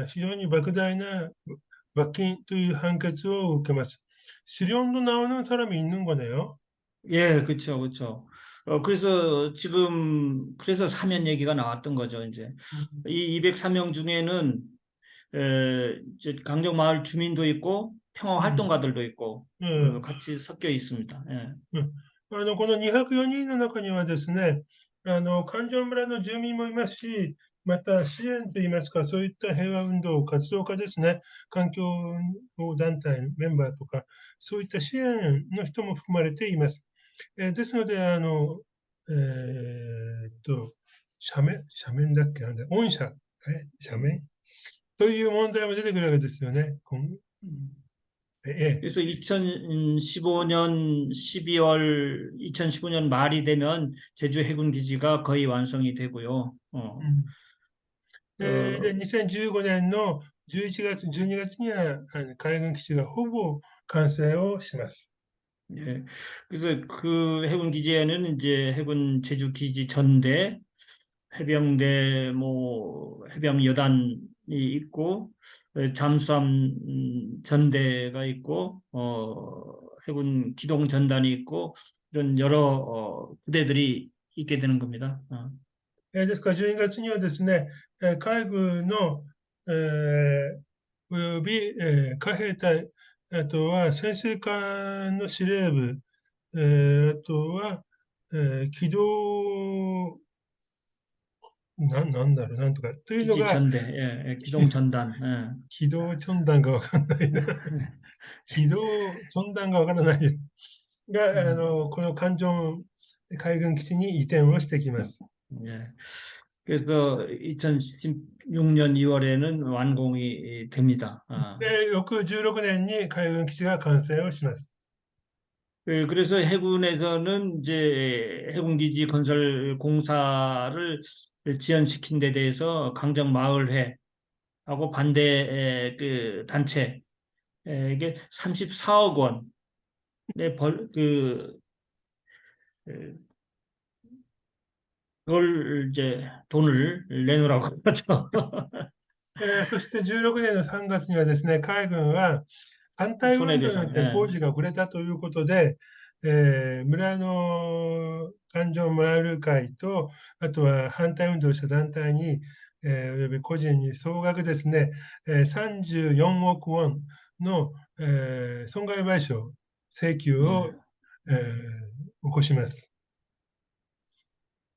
S1: 非常に莫大な罰金という判決を受けます。실형도 나오는 사람이 있는 거네요.
S2: 예, 그렇죠, 그렇죠. 그래서 사면 얘기가 나왔던 거죠, 이제.
S1: 음,
S2: 이 203명 중에는 이제 강정마을 주민도 있고 평화
S1: 음,
S2: 활동가들도 있고
S1: 예.
S2: 같이 섞여 있습니다. 예.
S1: うん。この204人の中にはですね、環状村の住民もいますし、また支援といいますか、そういった平和運動活動家ですね、環境団体のメンバーとか、そういった支援の人も含まれています。ですので、え赦免だっけなんだ、恩赦、赦免という問題も出てくるわけですよね。ええ。
S2: 그래서 2015년 12월, 2015년 말이 되면 제주 해군 기지가 거의 완성이 되고요.
S1: で、
S2: 어,
S1: 2015年の11月、12月には海軍基地がほぼ完成をします。
S2: 예. 그래서 그 해군 기지에는 이제 해군 제주 기지 전대, 해병대, 뭐 해병 여단이 있고 잠수함 전대가 있고 해군 기동 전단이 있고 이런 여러 부대들이 있게 되는 겁니다.
S1: ですから12月にはですね、海軍の、および、海兵隊、あとは潜水艦の司令部、あとは、機動、なんだろう、なんとか、というの
S2: 기지
S1: が、
S2: 전대, 예, 예, 기동 전단. 예.
S1: 機動첨단がわかんないな。機動첨단がわからないが、
S2: 음,
S1: この環状海軍基地に移転をしてきます。
S2: 예. 그래서 2016년 2월에는 완공이 됩니다.
S1: で、翌16年に海軍基地が完成をします。
S2: 그래서 해군에서는 이제 해군기지 건설 공사를 지연시킨 데 대해서 강정마을회하고 반대 그 단체에게 34억 원의 그걸 이제 돈을 내놓으라고 하죠.
S1: そして16年の3月にはですね、海軍は反対運動によっ
S2: 손해배상.
S1: て工事が遅れたということで、村の環状マイル会と、あとは反対運動をした団体に、および個人に総額ですね、34億ウォンの、損害賠償請求
S2: 예.
S1: を、起こします。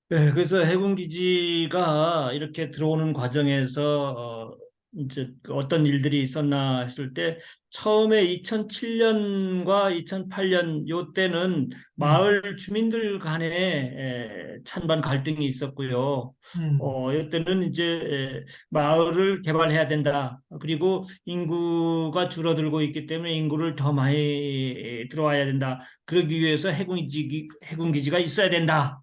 S2: 네, 그래서 해군기지가 이렇게 들어오는 과정에서 이제 그 어떤 일들이 있었나 했을 때 처음에 2007년과 2008년 요 때는
S1: 음,
S2: 마을 주민들 간에 찬반 갈등이 있었고요.
S1: 음,
S2: 이때는 이제 마을을 개발해야 된다. 그리고 인구가 줄어들고 있기 때문에 인구를 더 많이 들어와야 된다. 그러기 위해서 해군기지가 있어야 된다.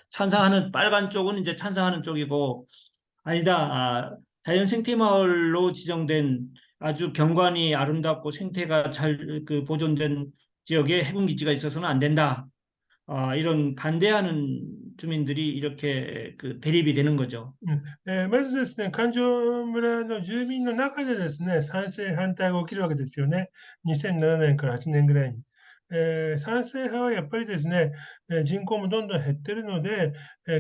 S2: 찬성하는 빨간 쪽은 이제 찬성하는 쪽이고 아니다. 자연 생태 마을로 지정된 아주 경관이 아름답고 생태가 잘 그 보존된 지역에 해군 기지가 있어서는 안 된다. 이런 반대하는 주민들이 이렇게 그 대립이 되는 거죠.
S1: まずですね、環状村の住民の中でですね、賛成、反対が起きるわけですよね。2007年から8年ぐらいに。賛成派はやっぱりですね、人口もどんどん減ってるので、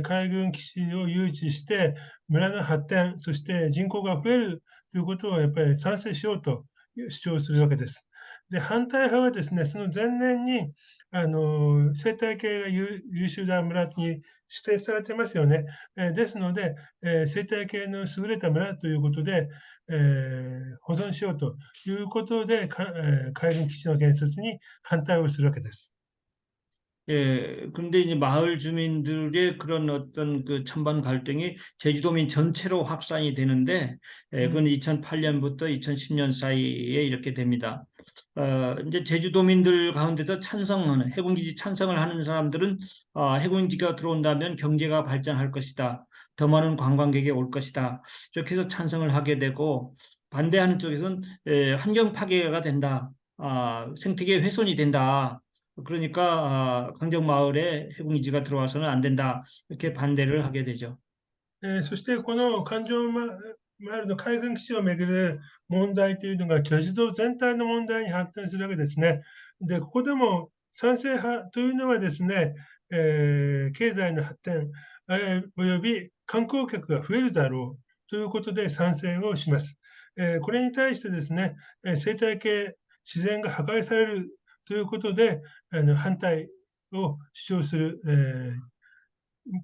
S1: 海軍基地を誘致して、村の発展、そして人口が増えるということをやっぱり賛成しようと主張するわけです。で、反対派はですね、その前年に、生態系が優秀な村に指定されてますよね。ですので、生態系の優れた村ということで、保存しようということで、海軍基地の建設に反対をするわけです。
S2: 예, 근데 이제 마을 주민들의 그런 어떤 그 찬반 갈등이 제주도민 전체로 확산이 되는데, 그건 2008년부터 2010년 사이에 이렇게 됩니다. 이제 제주도민들 가운데서 찬성하는, 해군기지 찬성을 하는 사람들은, 해군기지가 들어온다면 경제가 발전할 것이다. 더 많은 관광객이 올 것이다. 이렇게 해서 찬성을 하게 되고, 반대하는 쪽에서는, 환경 파괴가 된다. 생태계 훼손이 된다. 그러니까 강정마을에 해군기지가 들어와서는 안 된다. 이렇게 반대를 하게 되죠.
S1: そしてこの環状マルの海軍基地をめぐる問題というのが、居住道全体の問題に発展するわけですね。で、ここでも賛成派というのはですね、経済の発展、および観光客が増えるだろうということで賛成をします。これに対してですね、生態系、自然が破壊されるということで、反対を主張する、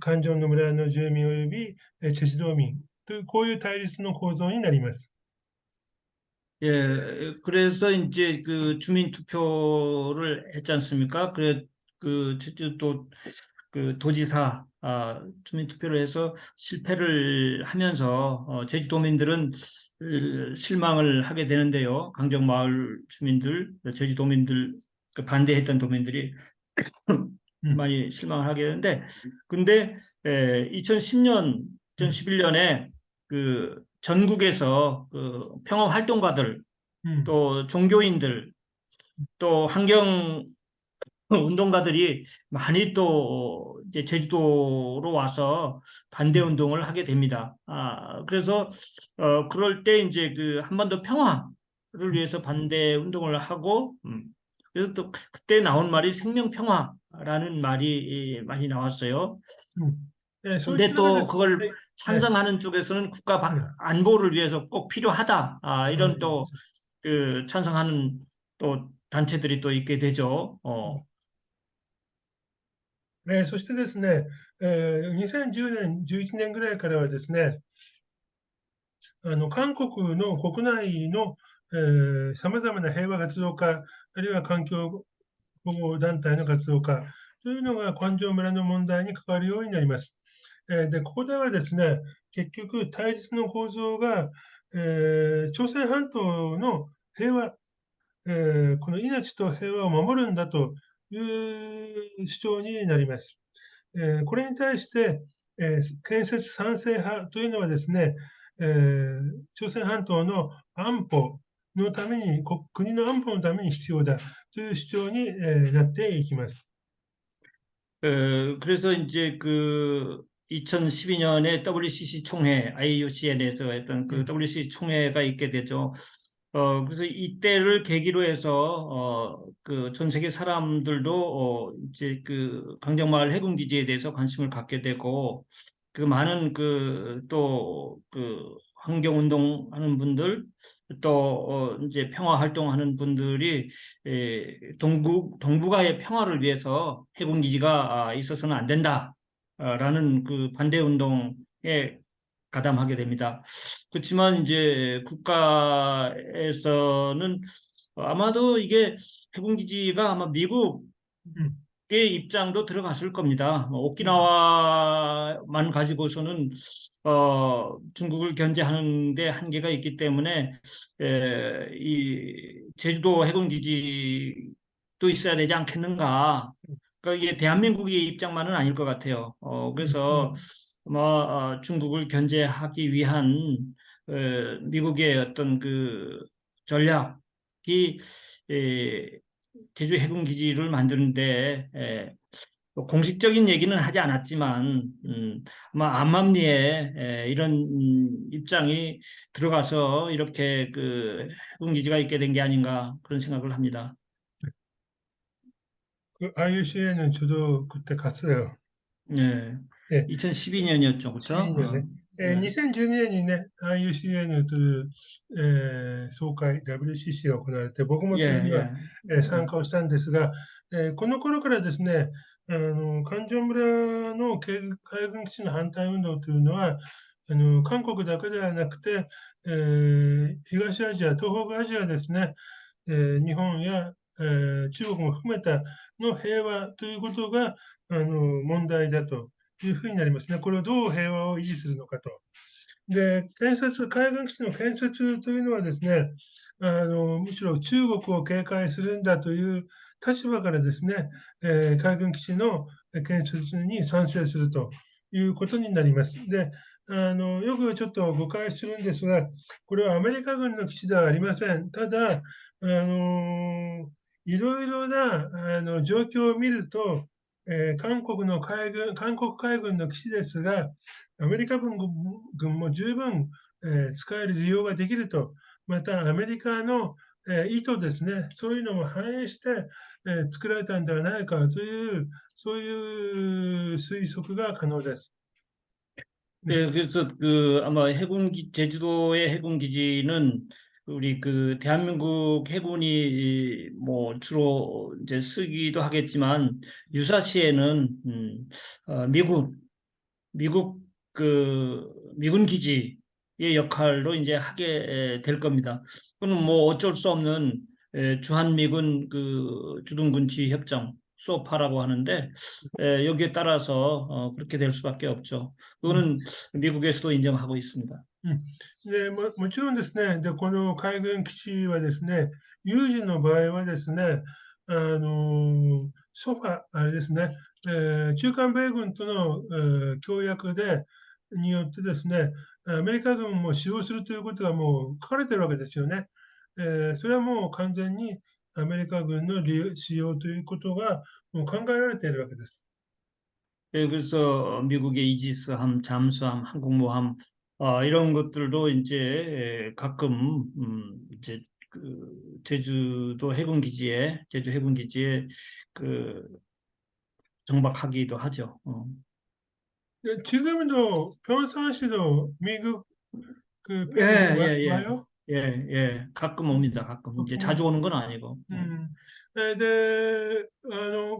S1: 環状の村の住民及びチェジ道民という、こういう対立の構造になります。
S2: 예, 그래서 이제 그 주민 투표를 했지 않습니까? 그래, 그 제주도 그 도지사 주민 투표를 해서 실패를 하면서 제주도민들은 실망을 하게 되는데요. 강정마을 주민들, 제주도민들 그 반대했던 도민들이
S1: 음,
S2: 많이 실망을 하게 되는데, 근데 2010년,
S1: 음,
S2: 2011년에 그 전국에서 그 평화 활동가들,
S1: 음,
S2: 또 종교인들, 또 환경 운동가들이 많이 또 이제 제주도로 와서 반대
S1: 음,
S2: 운동을 하게 됩니다. 그래서 그럴 때 이제 그 한반도 평화를 위해서 반대 운동을 하고, 그래서 또 그때 나온 말이 생명 평화라는 말이 많이 나왔어요.
S1: そういった
S2: 근데
S1: 中で
S2: 또
S1: すね、
S2: 그걸
S1: はい、
S2: 찬성하는 쪽에서는 국가
S1: はい、
S2: 안보를 위해서 꼭 필요하다.
S1: は
S2: 이런
S1: い、
S2: 또 그 찬성하는 또 단체들이 또 있게 되죠.
S1: そしてですね、2010年、11年ぐらいからはですね、韓国の国内のさまざまな平和活動家、あるいは環境保護団体の活動家というのが環状村の問題に関わるようになります。で、ここではですね、結局対立の構造が、朝鮮半島の平和、この命と平和を守るんだという主張になります。これに対して、建設賛成派というのはですね、朝鮮半島の安保のために、国の安保のために必要だという主張に、なっていきます。
S2: 그래서 이제 그 2012년에 WCC 총회, IUCN에서 했던
S1: う
S2: 그
S1: ん、
S2: WCC 총회가 있게 되죠. 그래서 이때를 계기로 해서, 그 전 세계 사람들도, 이제 그 강정마을 해군기지에 대해서 관심을 갖게 되고, 그 많은 그, 또, 그 환경운동 하는 분들, 또, 이제 평화 활동하는 분들이 동북아의 평화를 위해서 해군기지가 있어서는 안 된다. 라는 그 반대 운동에 가담하게 됩니다. 그렇지만 이제 국가에서는 아마도 이게 해군기지가 아마 미국의
S1: 음,
S2: 입장도 들어갔을 겁니다.
S1: 음,
S2: 오키나와만 가지고서는 중국을 견제하는 데 한계가 있기 때문에 이 제주도 해군기지도 있어야 되지 않겠는가. 그러니까 이게 대한민국의 입장만은 아닐 것 같아요. 그래서
S1: 음.
S2: 중국을 견제하기 위한 어, 미국의 어떤 그 전략이 에, 제주 해군 기지를 만드는데 뭐 공식적인 얘기는 하지 않았지만 아마 암암리에 이런 입장이 들어가서 이렇게 그 해군 기지가 있게 된 게 아닌가 그런 생각을 합니다.
S1: 그 IUCN은 저도 그때 갔어요.
S2: 네.
S1: 예,
S2: 2012년이었죠, 그렇죠?
S1: 12년에.
S2: 네.
S1: 2012年にね、IUCN という、総会、WCC が行われて、僕も
S2: 예,
S1: それには、
S2: 예.
S1: 参加をしたんですが、この頃からですね、環状村の海軍基地の反対運動というのは、韓国だけではなくて、東アジア、東北アジアですね、日本や、中国も含めたの平和ということが問題だというふうになりますね。これをどう平和を維持するのかと。で、海軍基地の建設というのはですね、むしろ中国を警戒するんだという立場からですね、海軍基地の建設に賛成するということになります。で、よくちょっと誤解するんですが、これはアメリカ軍の基地ではありません。ただ、いろいろな状況を見ると、韓国海軍の基地ですが、アメリカ軍も十分、使える利用ができると、またアメリカの、意図ですね、そういうのも反映して、作られたんではないかという、そういう推測が可能です。ね。
S2: 예, 그래서 그 아마 제주도의 해군 기지는 우리 그 대한민국 해군이 뭐 주로 이제 쓰기도 하겠지만 유사시에는 미국 미군 기지의 역할로 이제 하게 될 겁니다. 그는 뭐 어쩔 수 없는 주한미군 그 주둔군지 협정 소파라고 하는데 여기에 따라서 그렇게 될 수밖에 없죠.
S1: うん。
S2: 그거는 미국에서도 인정하고 있습니다.
S1: うん。で、もちろんですね、で、この海軍基地はですね、有事の場合はですね、あれですね、中韓米軍との、協約によってですね、アメリカ軍も使用するということがもう書かれてるわけですよね。それはもう完全にアメリカ軍の使用ということがもう考えられているわけです。
S2: 그래서 미국의 이지스함, 잠수함, 항공모함 이런 것들도 이제 가끔 이제 그 제주 해군 기지에 그 정박하기도 하죠.
S1: 지금도 평상시도 미국 그
S2: 예,
S1: 배들이
S2: 예, 예.
S1: 와요?
S2: 예, 예. 가끔 옵니다. 가끔. 이제 자주 오는 건 아니고.
S1: うん。で、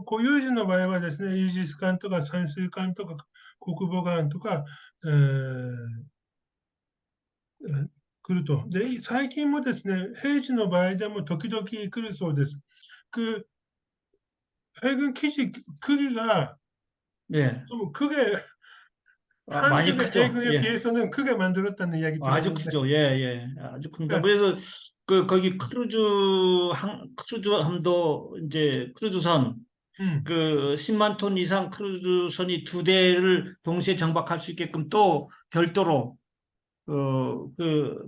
S1: 固有時の場合はですね、イージス艦とか潜水艦とか国母艦とか、来ると。で、最近もですね、平時の場合でも時々来るそうです。그 해군 크기가
S2: 예.
S1: 좀 크게
S2: 많이
S1: 한국의
S2: 크죠.
S1: 해군에
S2: 예.
S1: 비해서는 크게 만들었다는 이야기
S2: 아주
S1: 들었는데,
S2: 크죠. 예, 예. 아주 큽니다.
S1: 그러니까
S2: 그래서 거기 크루즈함도 이제 크루즈선
S1: 음,
S2: 그 10만 톤 이상 크루즈선이 두 대를 동시에 정박할 수 있게끔 또 별도로 어, 그,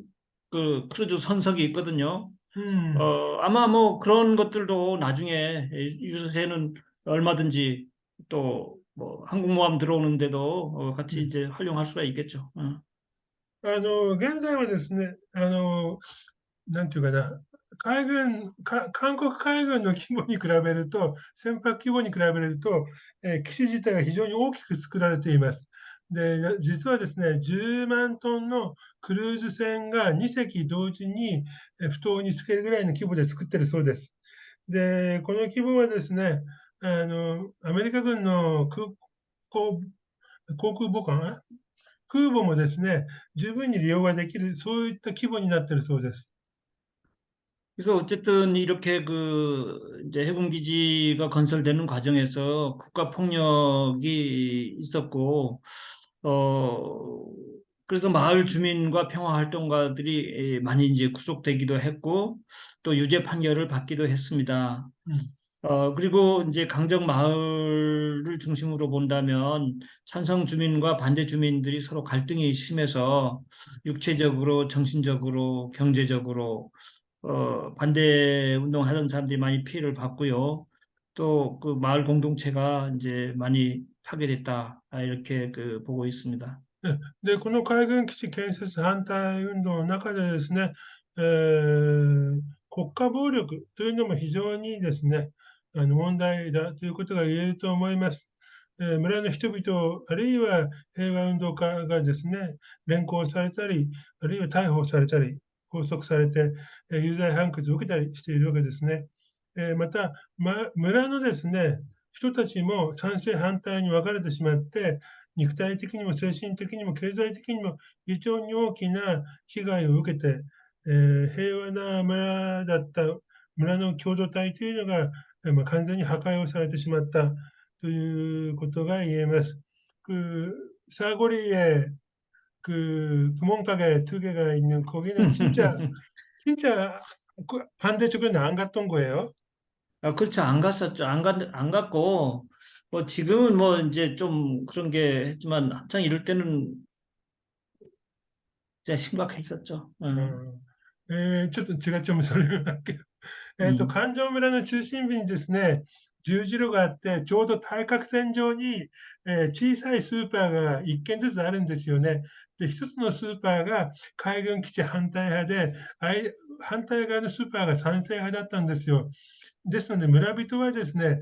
S2: 그 크루즈 선석이 있거든요.
S1: 음,
S2: 아마 뭐 그런 것들도 나중에 유서에는 얼마든지 또 뭐 항공모함 들어오는데도 같이
S1: 음.
S2: 이제 활용할 수가 있겠죠.
S1: 現在はですね、なんていうかな、韓国海軍の規模に比べると、船舶規模に比べると、基地自体が非常に大きく作られています。で、実はですね、10万トンのクルーズ船が2隻同時に、不当につけるぐらいの規模で作ってるそうです。で、この規模はですね、アメリカ軍の空港航空母艦、空母もですね、十分に利用ができる、そういった規模になっているそうです。
S2: 그래서 어쨌든 이렇게 그 이제 해군 기지가 건설되는 과정에서 국가 폭력이 있었고 어 그래서 마을 주민과 평화 활동가들이 많이 이제 구속되기도 했고 또 유죄 판결을 받기도 했습니다.
S1: うん。
S2: 그리고 이제 강정 마을을 중심으로 본다면 찬성 주민과 반대 주민들이 서로 갈등이 심해서 육체적으로, 정신적으로, 경제적으로 반대 운동하던 사람들이 많이 피해를 봤고요. 또 그 마을 공동체가 이제 많이 파괴됐다. 이렇게 그 보고 있습니다.
S1: で、この海軍基地建設反対運動の中でですね、国家暴力というのも非常にですね、問題だということが言えると思います。村の人々、あるいは平和運動家がですね、連行されたり、あるいは逮捕されたり、拘束されて、有罪判決を受けたりしているわけですね。また、村のですね、人たちも賛成反対に分かれてしまって、肉体的にも精神的にも経済的にも非常に大きな被害を受けて、平和な村だった村の共同体というのが、完全に破壊をされてしまったということが言えます。그 사거리에 그 구멍가게 두 개가 있는 거기는 진짜 그 반대쪽에는 안 갔던 거예요.
S2: 그렇죠. 안 갔었죠. 안 갔고, 뭐, 지금은 뭐, 이제 좀 그런 게 했지만, 한창 이럴 때는 진짜 심각했었죠.
S1: ちょっと違っちゃうそれだけど。
S2: 음.
S1: 環状村の中心部にですね、十字路があって、ちょうど対角線上に、小さいスーパーが1軒ずつあるんですよね。で、一つのスーパーが海軍基地反対派で、反対側のスーパーが賛成派だったんですよ。ですので、村人はですね、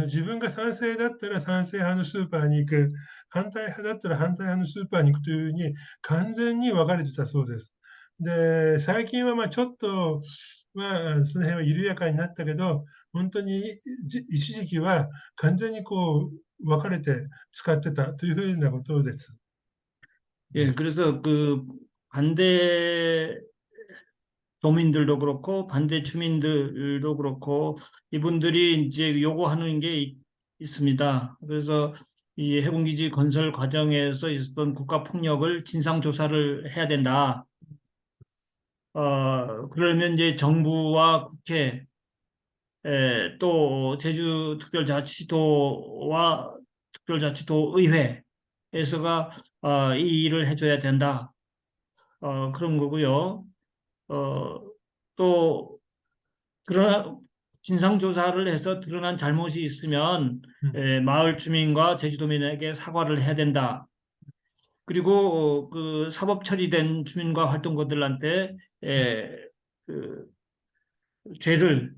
S1: 自分が賛成だったら賛成派のスーパーに行く、反対派だったら反対派のスーパーに行くというふうに、完全に分かれてたそうです。で、最近はちょっと、その辺は緩やかになったけど、本当に一時期は完全にこう分かれて使ってたというふうなことです。
S2: 예, 그래서 그 반대 도민들도 그렇고 반대 주민들도 그렇고 이분들이 이제 요구하는 게 있습니다. 그래서 이 해군기지 건설 과정에서 있었던 국가 폭력을 진상 조사를 해야 된다. 그러면 이제 정부와 국회, 또 제주특별자치도와 특별자치도의회에서가 이 일을 해줘야 된다. 그런 거고요. 어, 또 드러난 진상조사를 해서 드러난 잘못이 있으면
S1: 음.
S2: 마을 주민과 제주도민에게 사과를 해야 된다. 그리고 그 사법 처리된 주민과 활동가들한테 그 죄를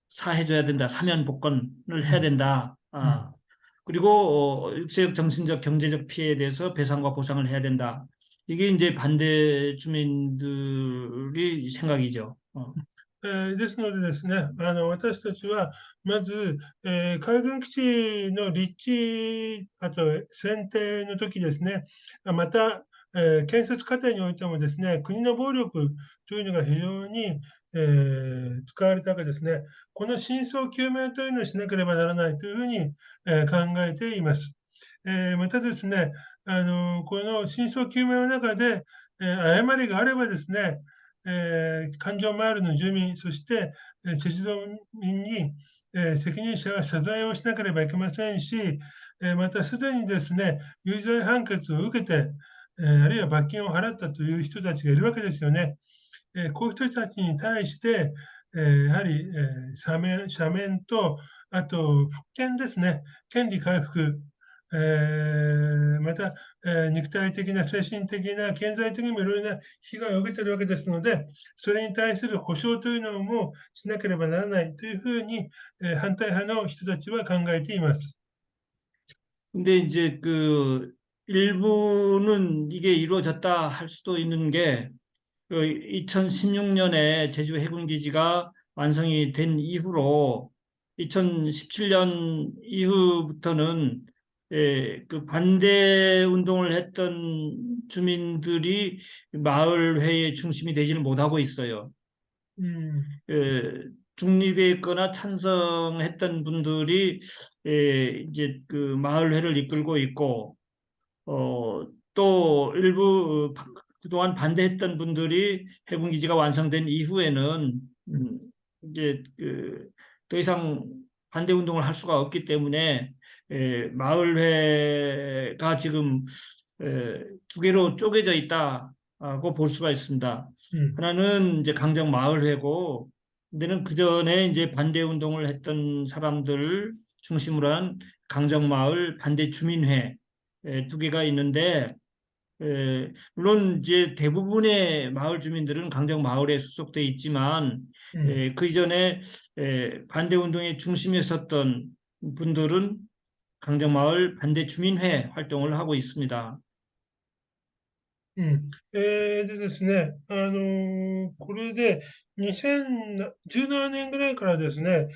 S2: 사해줘야 된다. 사면 복권을 해야
S1: 음.
S2: 된다.
S1: 음.
S2: 그리고 육체적, 정신적, 경제적 피해에 대해서 배상과 보상을 해야 된다. 이게 이제 반대 주민들이 생각이죠.
S1: ですのでですね、私たちはまず、海軍基地の立地、あと選定の時ですね、また、建設過程においてもですね、国の暴力というのが非常に、使われたわけですね。この真相究明というのをしなければならないというふうに、考えています。またですね、この真相究明の中で、誤りがあればですね、環状マイルの住民、そして、鉄道民に、責任者は謝罪をしなければいけませんし、またすでにですね、有罪判決を受けて、あるいは罰金を払ったという人たちがいるわけですよね。こういう人たちに対して、やはり、赦免と、あと復権ですね、権利回復、また、肉体的な、精神的な、経済的にもいろいろな被害を受けているわけですので、それに対する補償というのもしなければならないというふうに、反対派の人たちは考えています。
S2: 근데 이제 그 일부는 이게 이루어졌다 할 수도 있는 게 그 2016년에 제주 해군기지가 완성이 된 이후로 2017년 이후부터는 그 반대 운동을 했던 주민들이 마을회의 중심이 되지는 못하고 있어요.
S1: 음,
S2: 중립에 있거나 찬성했던 분들이 이제 그 마을회를 이끌고 있고, 어, 또 일부 그동안 반대했던 분들이 해군기지가 완성된 이후에는
S1: 음,
S2: 이제 더 이상 반대 운동을 할 수가 없기 때문에 마을회가 지금 두 개로 쪼개져 있다고 볼 수가 있습니다.
S1: 음,
S2: 하나는 이제 강정 마을회고, 근데는 그 전에 이제 반대 운동을 했던 사람들 중심으로 한 강정 마을 반대 주민회 두 개가 있는데, 물론 이제 대부분의 마을 주민들은 강정 마을에 소속돼 있지만,
S1: 음.
S2: 그 이전에 반대 운동의 중심에 섰던 분들은 강정 마을 반대 주민회 활동을 하고 있습니다.
S1: うん。でですね、これで2017年ぐらいからですね、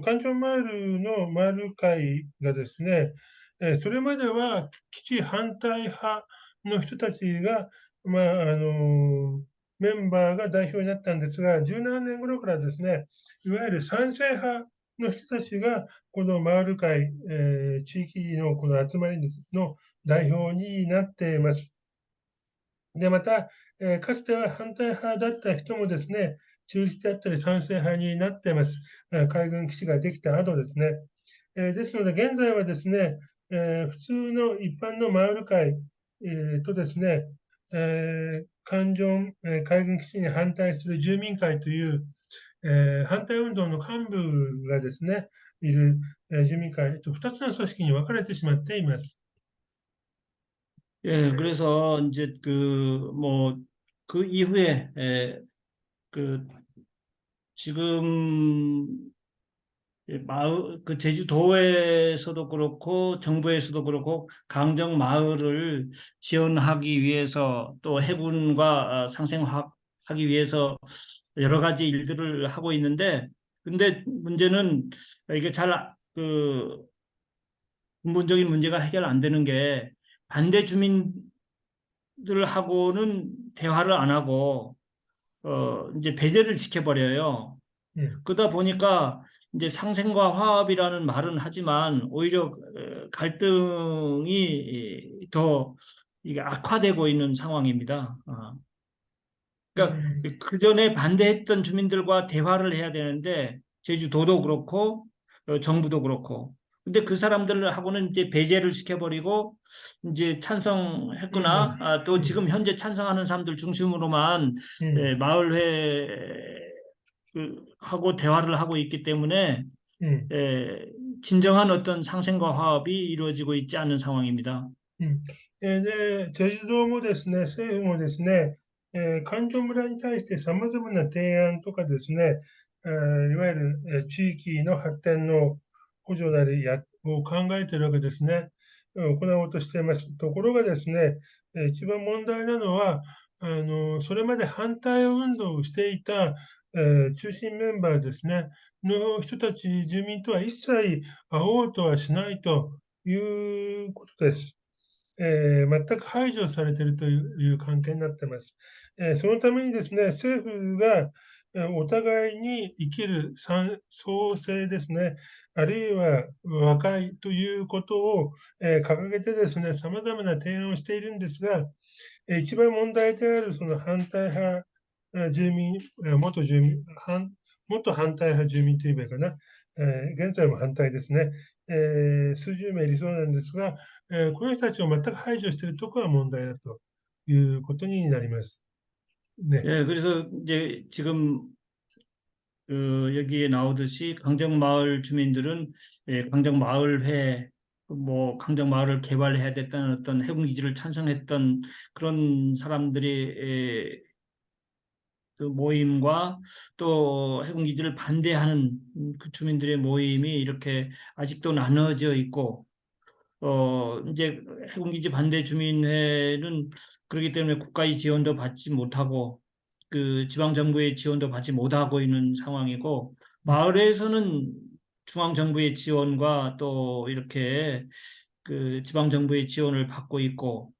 S1: 環状マイルのマイル会がですね、それまでは基地反対派の人たちが、まあ、メンバーが代表になったんですが、17年頃からですね、いわゆる賛成派の人たちが、このマイル会、地域のこの集まりの代表になっています。で、また、かつては反対派だった人もですね、中立であったり賛成派になっています。海軍基地ができた後ですね。ですので、現在はですね、普通の一般のマウル会、とですね、環状、海軍基地に反対する住民会という、反対運動の幹部がですね、いる、住民会と2つの組織に分かれてしまっています。
S2: 그래서 이제 그 이후에 그 지금 그 제주도에서도 그렇고 정부에서도 그렇고 강정 마을을 지원하기 위해서 또 해군과 상생하기 위해서 여러 가지 일들을 하고 있는데, 근데 문제는 이게 근본적인 문제가 해결 안 되는 게, 반대 주민들하고는 대화를 안 하고 이제 배제를 시켜버려요.
S1: 음,
S2: 그러다 보니까 이제 상생과 화합이라는 말은 하지만 오히려 갈등이 더 이게 악화되고 있는 상황입니다. 그러니까
S1: 음,
S2: 그 전에 반대했던 주민들과 대화를 해야 되는데, 제주도도 그렇고 정부도 그렇고, 근데 그 사람들하고는 이제 배제를 시켜버리고 이제
S1: 음,
S2: 찬성했거나 또
S1: 음,
S2: 지금 현재 찬성하는 사람들 중심으로만 마을회 하고 대화를 하고 있기 때문에
S1: 음.
S2: 에, 진정한 어떤 상생과 화합이 이루어지고 있지 않은 상황입니다.
S1: うん。で、テジドもですね、政府もですね、環状村に対して様々な提案とかですね、いわゆる、地域の発展の補助なりを考えているわけですね。行おうとしています。ところがですね、一番問題なのは、それまで反対運動をしていた、中心メンバーですね、の人たち、住民とは一切会おうとはしないということです。全く排除されているという関係になっています。そのためにですね、政府がお互いに生きる創生ですね、あるいは和解ということを掲げてですね、様々な提案をしているんですが、一番問題であるその反対派住民、元住民、元反対派住民といえばいいかな、現在も反対ですね、数十名いるそうなんですが、この人たちを全く排除しているところが問題だということになります。ね。
S2: 그래서 이제 지금 여기에 나오듯이 강정마을 주민들은 강정마을회, 강정마을을 개발해야 됐다는 어떤 해군기지를 찬성했던 그런 사람들이 그 모임과 또 해군기지를 반대하는 그 주민들의 모임이 이렇게 아직도 나눠져 있고, 이제 해군기지 반대 주민회는 그렇기 때문에 국가의 지원도 받지 못하고 그 지방정부의 지원도 받지 못하고 있는 상황이고, 마을에서는 중앙정부의 지원과 또 이렇게 그 지방 정부의 지원을 받고 있고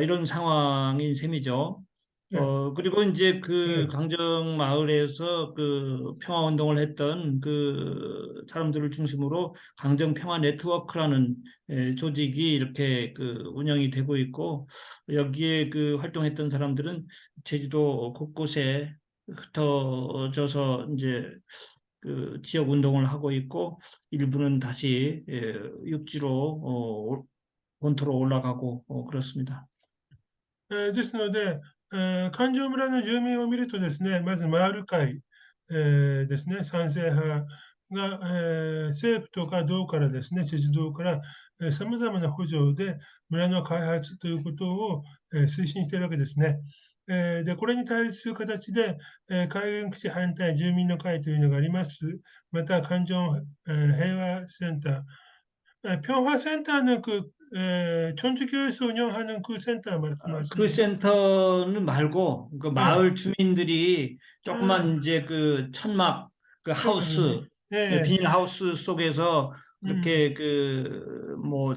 S2: 이런 상황인 셈이죠.
S1: 네,
S2: 그리고 이제 그
S1: 네.
S2: 강정 마을에서 그 평화 운동을 했던 그 사람들을 중심으로 강정 평화 네트워크라는 조직이 이렇게 그 운영이 되고 있고 여기에 그 활동했던 사람들은 제주도 곳곳에 흩어져서 이제 그 지역 운동을 하고 있고 일부는 다시 육지로 본토로 올라가고 그렇습니다.
S1: ですので、環状村の住民を見るとですね、まずマール会、ですね、賛成派が、政府とか道からですね、チェ道からさまざまな補助で村の開発ということを、推進しているわけですね。で、これに対立する形で、海軍基地反対住民の会というのがあります。また、環状、平和センター、평화센터는 천주교에서 운영하는 그 센터
S2: 그
S1: 말씀하시는 거죠?
S2: 센터는 말고 그
S1: 예.
S2: 마을 주민들이 조그만
S1: 아,
S2: 이제 그 천막 그
S1: 그렇군요.
S2: 하우스
S1: 예.
S2: 비닐 하우스 속에서
S1: 음,
S2: 그렇게 그 뭐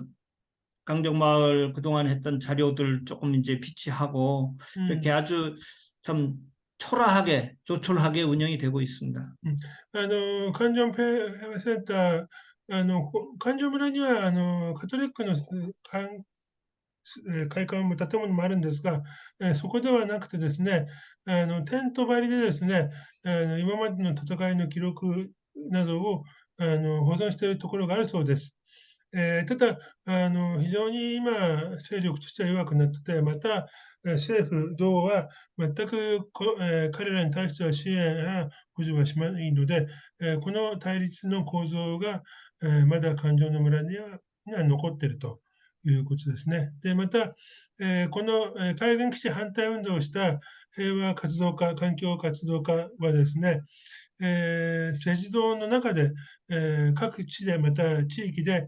S2: 강정마을 그동안 했던 자료들 조금 이제 비치하고 이렇게
S1: 음,
S2: 아주 참 초라하게 조촐하게 운영이 되고 있습니다.
S1: 음. 関ジョンペセンター、関ジョン村には、カトリックの、会館も建物もあるんですが、そこではなくてですね、テント張りでですね、今までの戦いの記録などを保存しているところがあるそうです。ただ、非常に今、勢力としては弱くなってて、また、政府、道は全く彼らに対しては支援や補助はしないので、この対立の構造が、まだ環状の村には残っているということですね。で、また、この、海軍基地反対運動をした平和活動家、環境活動家はですね、政治道の中で、各地でまた地域で、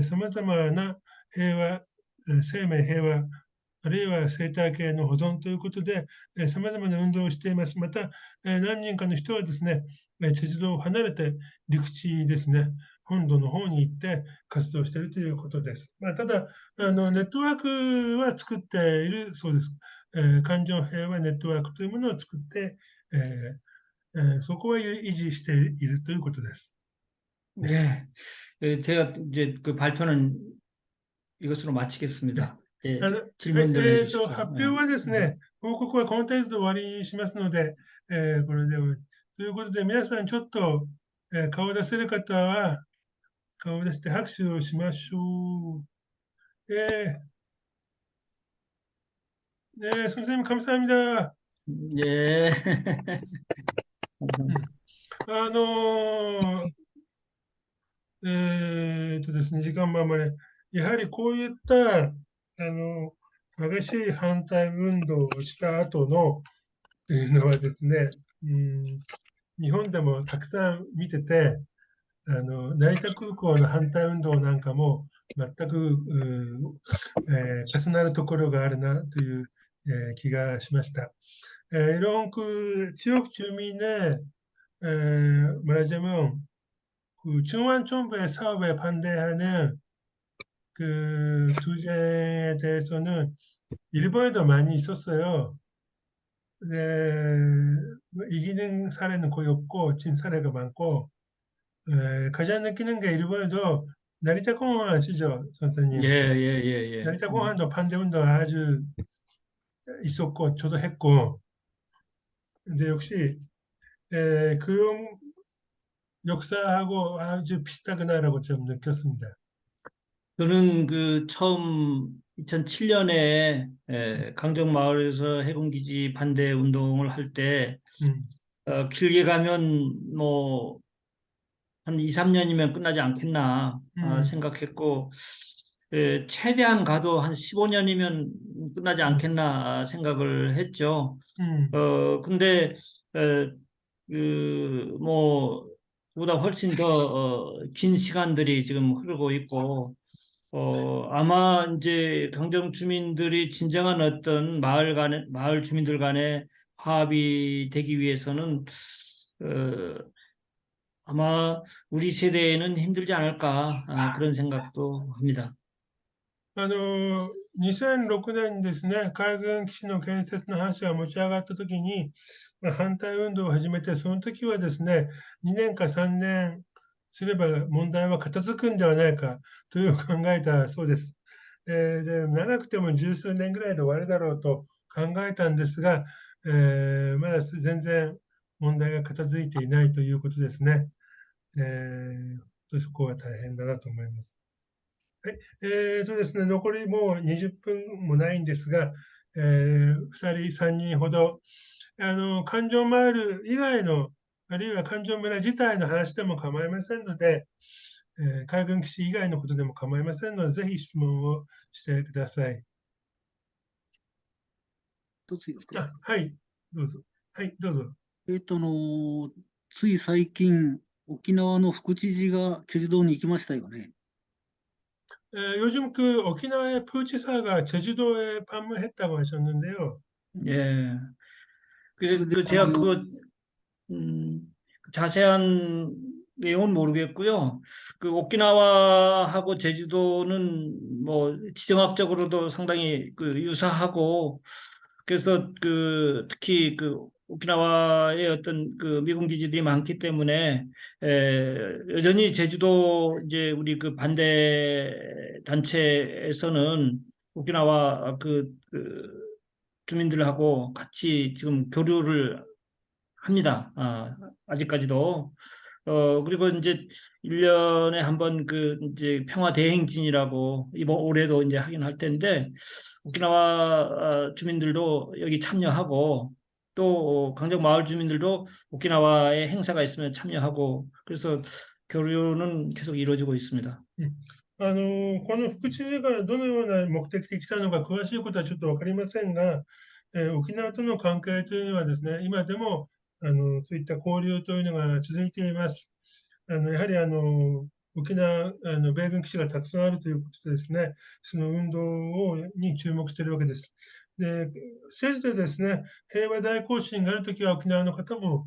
S1: さまざまな平和、生命平和、あるいは生態系の保存ということで、さまざまな運動をしています。また、何人かの人はですね、チェジュ島を離れて陸地ですね、本土の方に行って活動しているということです。ただ、ネットワークは作っているそうです。環状平和ネットワークというものを作って、そこは維持しているということです。ね。
S2: 네, 제가 이제 그 발표는 이것으로
S1: ね。
S2: 마치겠습니다. 예,
S1: はい、
S2: 질문들 해주십시오.
S1: 発表はですね、報告はこの程度で終わりにしますので、これで終わりということで、皆さんちょっと、顔を出せる方は顔を出して拍手をしましょう。선생님 감사합니다.
S2: 예.
S1: 음. あのですね、時間もあまり、やはりこういった、激しい反対運動をした後のというのはですね、うん、日本でもたくさん見てて、成田空港の反対運動なんかも全く、重なるところがあるなという、気がしました。이런 그 지역 주민의 말하자면 그 중앙정부의 사업에 반대하는 그 투쟁에 대해서는 일본에도 많이 있었어요. 이기는 사례는 거의 없고 진 사례가 많고 가장 느끼는 게 일본에도 나리타 공항 아시죠,
S2: 예,
S1: 선생님?
S2: 예, 예, 예.
S1: 나리타 공항도 반대 운동 아주 있었고 저도 했고 근데 역시 그런 역사하고 아주 비슷하구나라고 좀 느꼈습니다.
S2: 저는 그 처음 2007년에 강정마을에서 해군기지 반대 운동을 할 때,
S1: 음,
S2: 길게 가면 뭐 한 2, 3년이면 끝나지 않겠나
S1: 음,
S2: 생각했고, 최대한 가도 한 15년이면 끝나지
S1: 음,
S2: 않겠나 생각을 했죠.
S1: 음,
S2: 근데, 뭐, 보다 훨씬 더, 긴 시간들이 지금 흐르고 있고, 아마 이제 강정 주민들이 진정한 어떤 마을 주민들 간의 화합이 되기 위해서는, 어, 아마 우리 세대에는 힘들지 않을까, 그런 생각도 합니다.
S1: 2006年にですね、海軍基地の建設の話が持ち上がったときに、反対運動を始めて、その時はですね、2年か3年すれば問題は片付くんではないかという考えたそうです。で、長くても十数年ぐらいで終わるだろうと考えたんですが、まだ全然問題が片付いていないということですね。そこは大変だなと思います。はい。ですね、残りもう20分もないんですが、2人、3人ほど、環状マイル以外の、あるいは環状村自体の話でも構いませんので、海軍基地以外のことでも構いませんので、ぜひ質問をしてください。
S3: 一ついいですか。
S1: はい、どうぞ。はい、どうぞ。
S3: つい最近、沖縄の副知事がチェジュ島に行きましたよね。
S1: 요즘 오키나와의 푸치사가 제주도에 방문했다고 하셨는데요.
S2: 예.
S3: それで、
S2: 제가 자세한 내용은 모르겠고요. 오키나와하고 제주도는 뭐 지정학적으로도 상당히 유사하고, 그래서 특히 오키나와의 어떤 미군 기지들이 많기 때문에 여전히 제주도 이제 우리 반대 단체에서는 오키나와 주민들하고 같이 지금 교류를 합니다. 아직까지도. 그리고 이제 1년에 한 번 이제 평화 대행진이라고 이번 올해도 이제 하긴 할 텐데, 오키나와 주민들도 여기 참여하고, 또 강정 마을 주민들도 오키나와에 행사가 있으면 참여하고, 그래서 교류는 계속 이루어지고 있습니다.
S1: この副知事がどのような目的で来たのか詳しいことはちょっと分かりませんが、沖縄との関係というのはですね、今でもそういった交流というのが続いています。やはり沖縄米軍基地がたくさんあるということでですね、その運動に注目しているわけです。で、政治でですね、平和大行進があるときは沖縄の方も、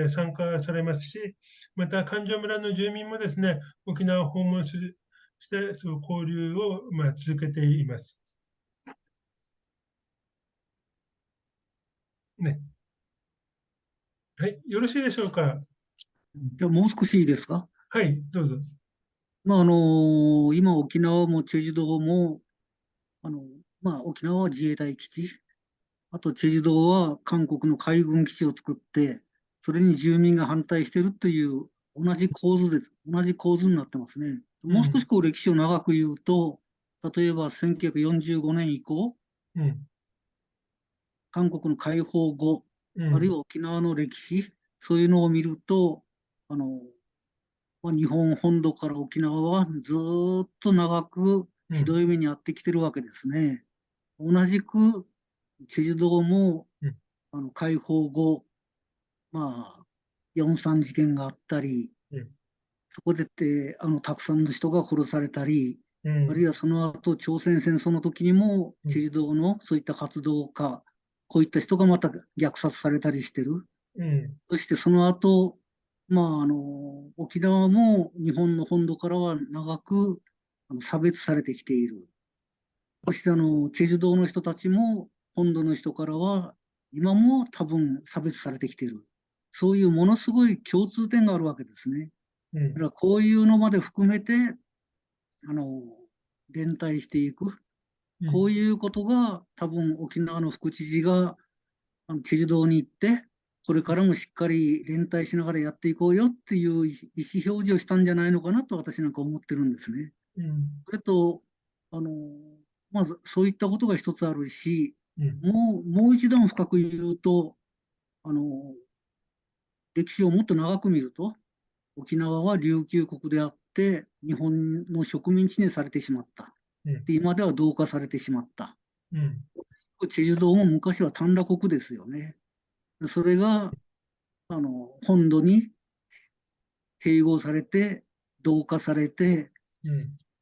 S1: 参加されますし、また環状村の住民もですね、沖縄を訪問して、その交流を、続けています。ね。はい、よろしいでしょうか。
S3: じゃあもう少しいいですか。
S1: はい、どうぞ。
S3: 今、沖縄もチェジュ島も、沖縄は自衛隊基地、あとチェジュ島は韓国の海軍基地を作って、それに住民が反対しているという同じ構図です。同じ構図になってますね。もう少し歴史を長く言うと、例えば1945年以降、韓国の解放後、あるいは沖縄の歴史、そういうのを見ると、日本本土から沖縄はずっと長くひどい目に遭ってきてるわけですね。同じく、チェジュ島も、解放後、4・3事件があったり、そこでたくさんの人が殺されたり、あるいはその後、朝鮮戦争の時にも、チェジュ島のそういった活動家、こういった人がまた虐殺されたりしてる。そしてその後、沖縄も日本の本土からは長く差別されてきている。そしてチェジュ島の人たちも本土の人からは今も多分差別されてきている。そういうものすごい共通点があるわけですね。だからこういうのまで含めて連帯していく。こういうことが多分沖縄の副知事がチェジュ島に行って、これからもしっかり連帯しながらやっていこうよっていう意思表示をしたんじゃないのかなと私なんか思ってるんですね。それと、まずそういったことが一つあるし、もう一段深く言うと、歴史をもっと長く見ると、沖縄は琉球国であって、日本の植民地にされてしまった。で今では同化されてしまった。チェジュ島も昔は短羅国ですよね。それが本土に併合されて、同化されて、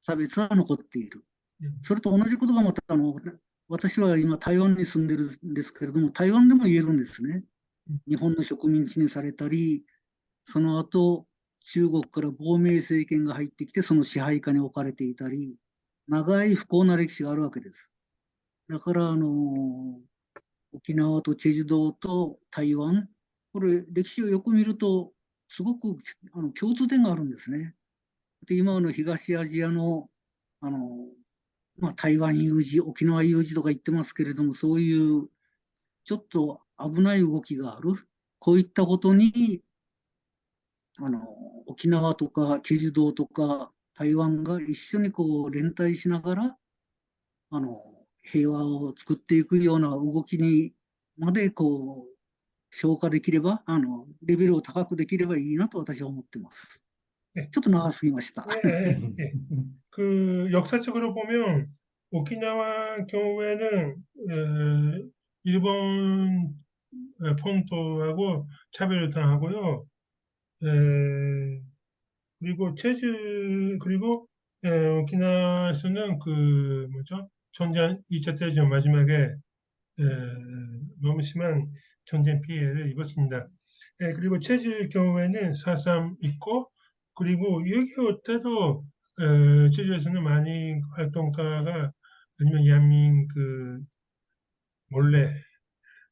S3: 差別は残っている。それと同じことがまた私は今台湾に住んでるんですけれども、台湾でも言えるんですね。日本の植民地にされたり、その後中国から亡命政権が入ってきて、その支配下に置かれていたり、長い不幸な歴史があるわけです。だから、沖縄とチェジュ島と台湾、これ、歴史をよく見ると、すごく共通点があるんですね。で、今の東アジアの、あの、台湾有事、沖縄有事とか言ってますけれども、そういうちょっと危ない動きがある。こういったことに、あの、沖縄とかチェジュ島とか台湾が一緒にこう連帯しながら、平和を作っていくような動きにまでこう消化できれば、レベルを高くできればいいなと私は思ってます。
S1: 네,
S3: ちょっと長すぎました。
S1: 예, 예. 그 역사적으로 보면 오키나와 경우에는 일본 본토하고 차별을 당하고요. 그리고 체주 그리고 오키나와에서는 그 뭐죠? 전쟁 2차 대전 마지막에 에, 너무 심한 전쟁 피해를 입었습니다. 그리고 체주의 경우에는 4.3 있고 그리고 6.25 때도 제주에서는 많이 활동가가 아니면 야민 그 몰래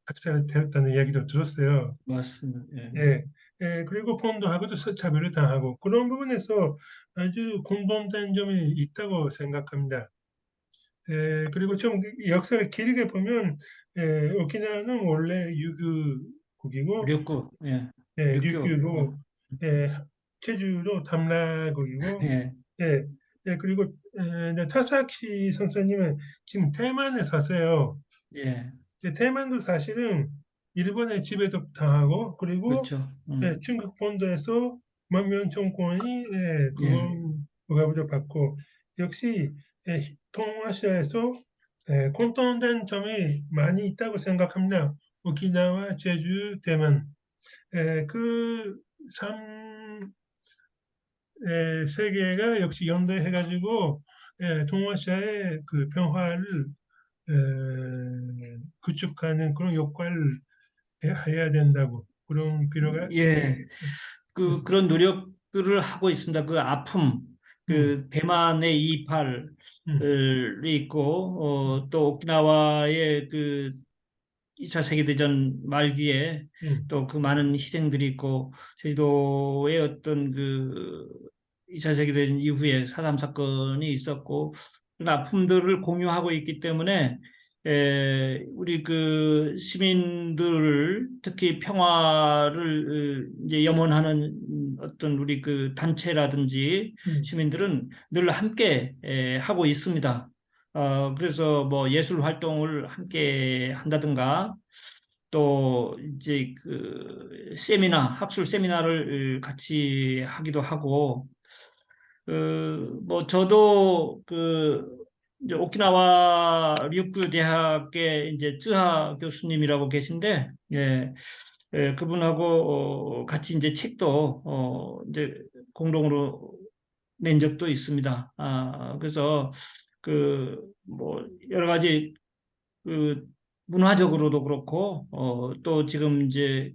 S1: 학살을 되었다는 이야기도 들었어요.
S2: 맞습니다. 예.
S1: 예, 그리고 본도하고도 서차별을 당하고 그런 부분에서 아주 공통된 점이 있다고 생각합니다. 그리고 좀 역사를 길게 보면 오키나와는 원래 유교국이고
S2: 류구, 예. 류교,
S1: 류큐로 체주도 담라국이고
S2: 예,
S1: 예, 그리고 타사키 선생님은 지금 대만에 사세요.
S2: 예,
S1: 대만도 사실은 일본의 지배도 당하고 그리고
S2: 그렇죠.
S1: 중국 본토에서 만명 정권이
S2: 예,
S1: 그건 억압을 받고 역시 동아시아에서 공통된 점이 많이 있다고 생각합니다. 오키나와, 제주, 대만 그 세 개가 역시 연대해가지고 동아시아의 그 평화를 구축하는 그런 역할을 해야 된다고 그런 필요가
S2: 예.
S1: 있습니다.
S2: 그런 노력들을 하고 있습니다. 그 아픔,
S1: 음,
S2: 대만의 이팔이
S1: 음,
S2: 있고, 또 오키나와의 2차 세계대전 말기에
S1: 음,
S2: 또 그 많은 희생들이 있고, 제주도의 어떤 2차 세계대전 이후에 4.3 사건이 있었고, 그런 아픔들을 공유하고 있기 때문에, 우리 시민들, 특히 평화를 이제 염원하는 어떤 우리 단체라든지
S1: 음.
S2: 시민들은 늘 함께 하고 있습니다. 그래서 뭐 예술 활동을 함께 한다든가 또 이제 학술 세미나를 같이 하기도 하고 뭐 저도 이제 오키나와 ryukyu 대학의 이제 쯔하 교수님이라고 계신데 그분하고 같이 이제 책도 이제 공동으로 낸 적도 있습니다. 그래서 뭐 여러 가지 그 문화적으로도 그렇고 또 지금 이제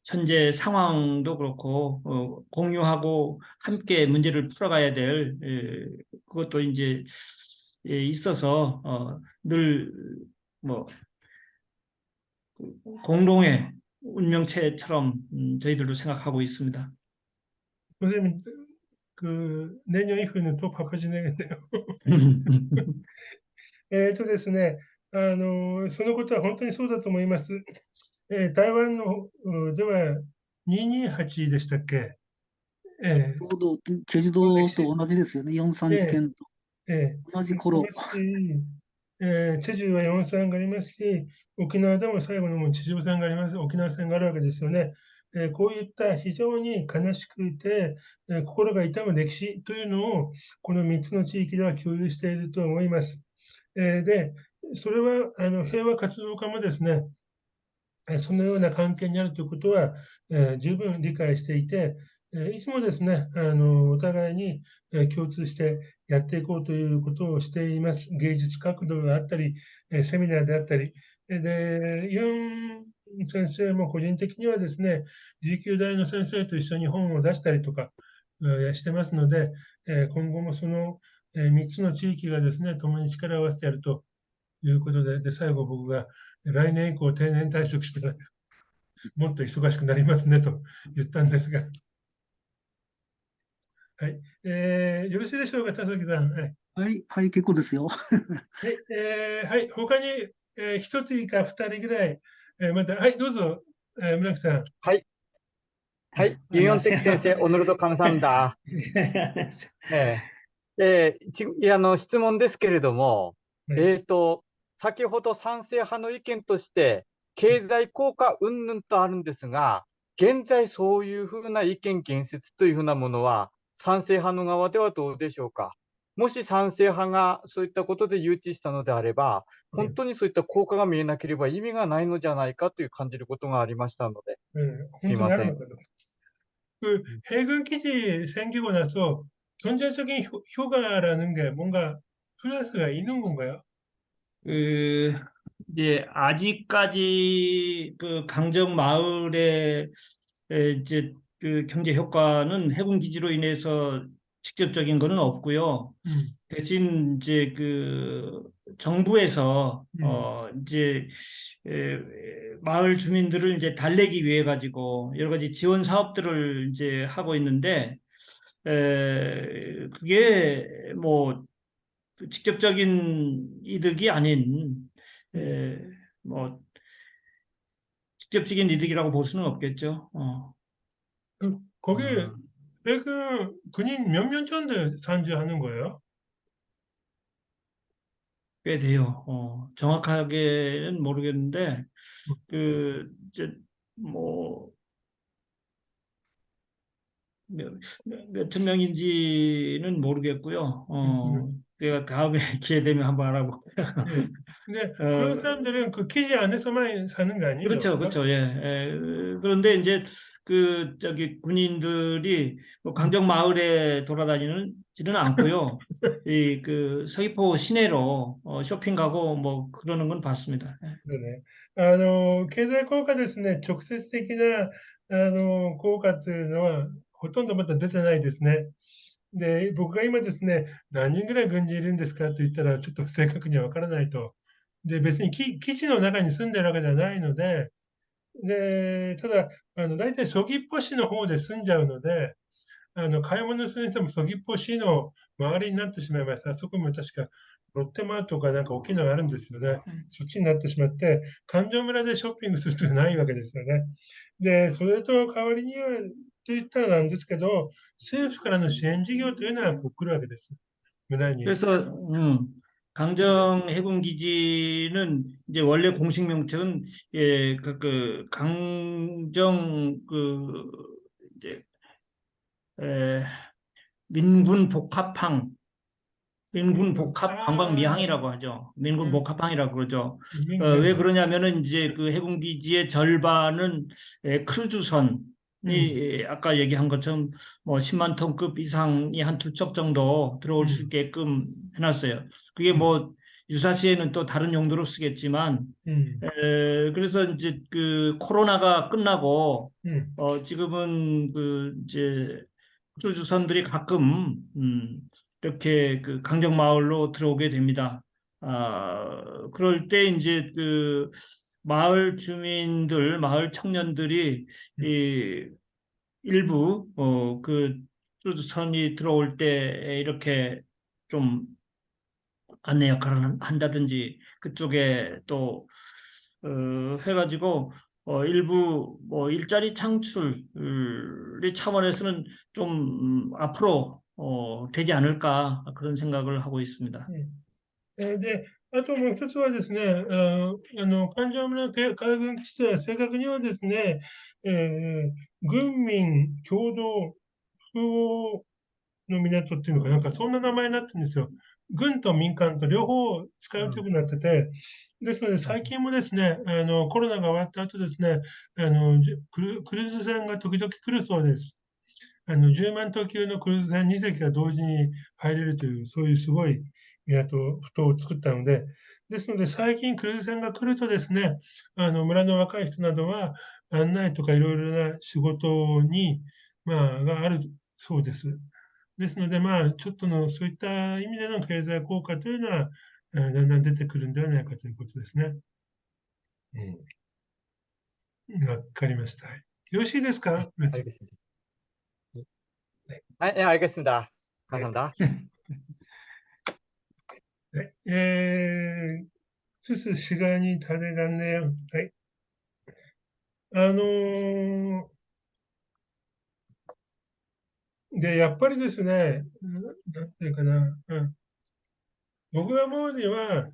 S2: 현재 상황도 그렇고 공유하고 함께 문제를 풀어가야 될 그것도 이제 있어서 늘뭐 공동의 운명체처럼 저희들도 생각하고 있습니다.
S1: 선생님, 내년 이후에는 또 바빠지겠네요. ですね、そのことは本当にそうだと思います。台湾のでは228でしたっけ？え
S3: ちょうどチェジュ
S1: この
S3: 島
S1: 歴史、
S3: と同じですよね、4.3事
S1: え
S3: 件と
S1: え
S3: 同じ
S1: あり
S3: 頃。
S1: ますし、チェジュは4.3がありますし、沖縄でも最後のもう地上戦があります、沖縄戦があるわけですよね。こういった非常に悲しくて、心が痛む歴史というのを、この3つの地域では共有していると思います。で、それは平和活動家もですね、そのような関係にあるということは、十分理解していて、いつもですね、お互いに共通してやっていこうということをしています。芸術活動であったり、セミナーであったり。で、ユン先生も個人的にはですね、琉球大の先生と一緒に本を出したりとかしてますので、今後もその3つの地域がですね、共に力を合わせてやるということで、最後僕が来年以降定年退職したらもっと忙しくなりますねと言ったんですが、はい。よろしいでしょうか、田崎さん。はい。
S3: はい、はい、結構ですよ。
S1: はい。はい。他に、1つか2人ぐらい、また、はい、どうぞ、村木さん。
S4: はい。はい。ユヨンテク先生、 오늘도 감사합니다. え質問ですけれども、
S1: はい。
S4: 先ほど賛成派の意見として、経済効果云々とあるんですが、現在そういうふうな意見言説というふうなものは、賛成派の側ではどうでしょうか。もし賛成派がそういったことで誘致したのであれば、本当にそういった効果が見えなければ意味がないのじゃないかという感じることがありましたので、す
S1: 本
S4: いません。
S1: 当にあるのかと。그 해군 기지 생기고 나서 경제적인 효과라는 게 뭔가 플러스가 있는 건가요?
S2: 그, 이제, 아직까지 그 강정 마을의 이제 그 경제 효과는 해군 기지로 인해서 직접적인 거는 없고요. 대신 이제 그 정부에서 이제 마을 주민들을 이제 달래기 위해 가지고 여러 가지 지원 사업들을 이제 하고 있는데 그게 뭐 직접적인 이득이 아닌 에, 뭐 직접적인 이득이라고 볼 수는 없겠죠.
S1: 거기 해군 군인 몇 년 전에 산지하는 거예요?
S2: 꽤 돼요. 정확하게는 모르겠는데 그 이제 뭐 몇천 명인지는 모르겠고요. 제가 다음에 기회 되면 한번 알아볼게요.
S1: 예. 근데 그런
S2: 어,
S1: 사람들은 그 기지 안에서만 사는 거 아니죠?
S2: 그렇죠, 그렇죠. 예, 예. 그런데 이제 그 저기 군인들이 뭐 강정 마을에 돌아다니지는 않고요. 이 그 서귀포 시내로 쇼핑 가고 뭐 그러는 건 봤습니다. 예.
S1: 네네. 経済効果ですね、直接的な、効果っていうのは、ほとんどまだ出てないですね。で、僕が今ですね、何人ぐらい軍人いるんですかと言ったら、ちょっと正確にはわからないと。で、別に基地の中に住んでるわけではないので、で、ただ、大体、ソギッポ市の方で住んじゃうので、買い物するにしても、ソギッポ市の周りになってしまいました。あそこも確か、ロッテマートかなんか大きいのがあるんですよね。そっちになってしまって、環状村でショッピングするというのはないわけですよね。で、それと代わりには、と言ったらなんですけど、政府からの支援事業というのはこう来るわけです。村に。
S2: 그래서 강정 해군 기지는 이제 원래 공식 명칭은 그 강정 그 이제 에, 민군 복합항 민군 복합 관광 미항이라고 하죠. 민군 복합항이라고 그러죠. 왜 그러냐면은 이제 그 해군기지의 절반은 크루즈선이 아까 얘기한 것처럼 뭐 10만 톤급 이상이 한 두 척 정도 들어올 수 있게끔 해놨어요. 그게 뭐 유사시에는 또 다른 용도로 쓰겠지만 그래서 이제 그 코로나가 끝나고 지금은 그 이제 크루즈선들이 가끔 이렇게 그 강정마을로 들어오게 됩니다. 그럴 때 이제 그 마을 주민들, 마을 청년들이 이 일부 그 크루즈선이 들어올 때 이렇게 좀 안내 역할을 한다든지 그쪽에 또 해가지고 일부 뭐 일자리 창출의 차원에서는 좀 앞으로 되지 않을까 그런 생각을 하고 있습니다.
S1: で、あともう一つはですね、環状村海軍基地では正確にはですね、軍民共同複合の港っていうのかなんかそんな名前になってるんですよ。軍と民間と両方使うということになってて、ですので最近もですね、コロナが終わった後ですね、クルーズ船が時々来るそうです。10万ト級のクルーズ船2隻が同時に入れるという、そういうすごいふ頭を作ったので、ですので最近クルーズ船が来るとですね、村の若い人などは案内とかいろいろな仕事に、があるそうです。ですので、ちょっとそういった意味での経済効果というのは、だんだん出てくるんではないかということですね。わかりました。よろしいですか？
S4: 알겠습니다. 네, 알겠습니다. 감사합니다.
S1: 네, 슬슬 시간이 다 돼갔네요. 네. で、やっぱりですね、なんていうかな、僕が思うには、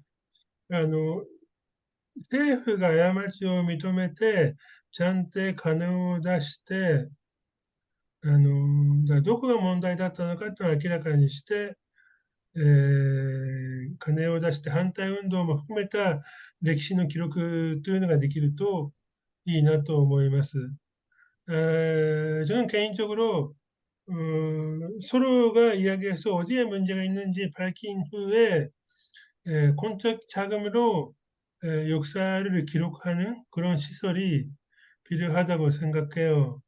S1: 政府が過ちを認めて、ちゃんと金を出して、どこが問題だったのかというのを明らかにして、金を出して反対運動も含めた歴史の記録というのができるといいなと思います。저는 개인적으로 서로가 이야기해서 어디에 문제가 있는지 밝힌 후에 공적 자금으로 역사를 기록하는 그런 시설이 필요하다고 생각해요.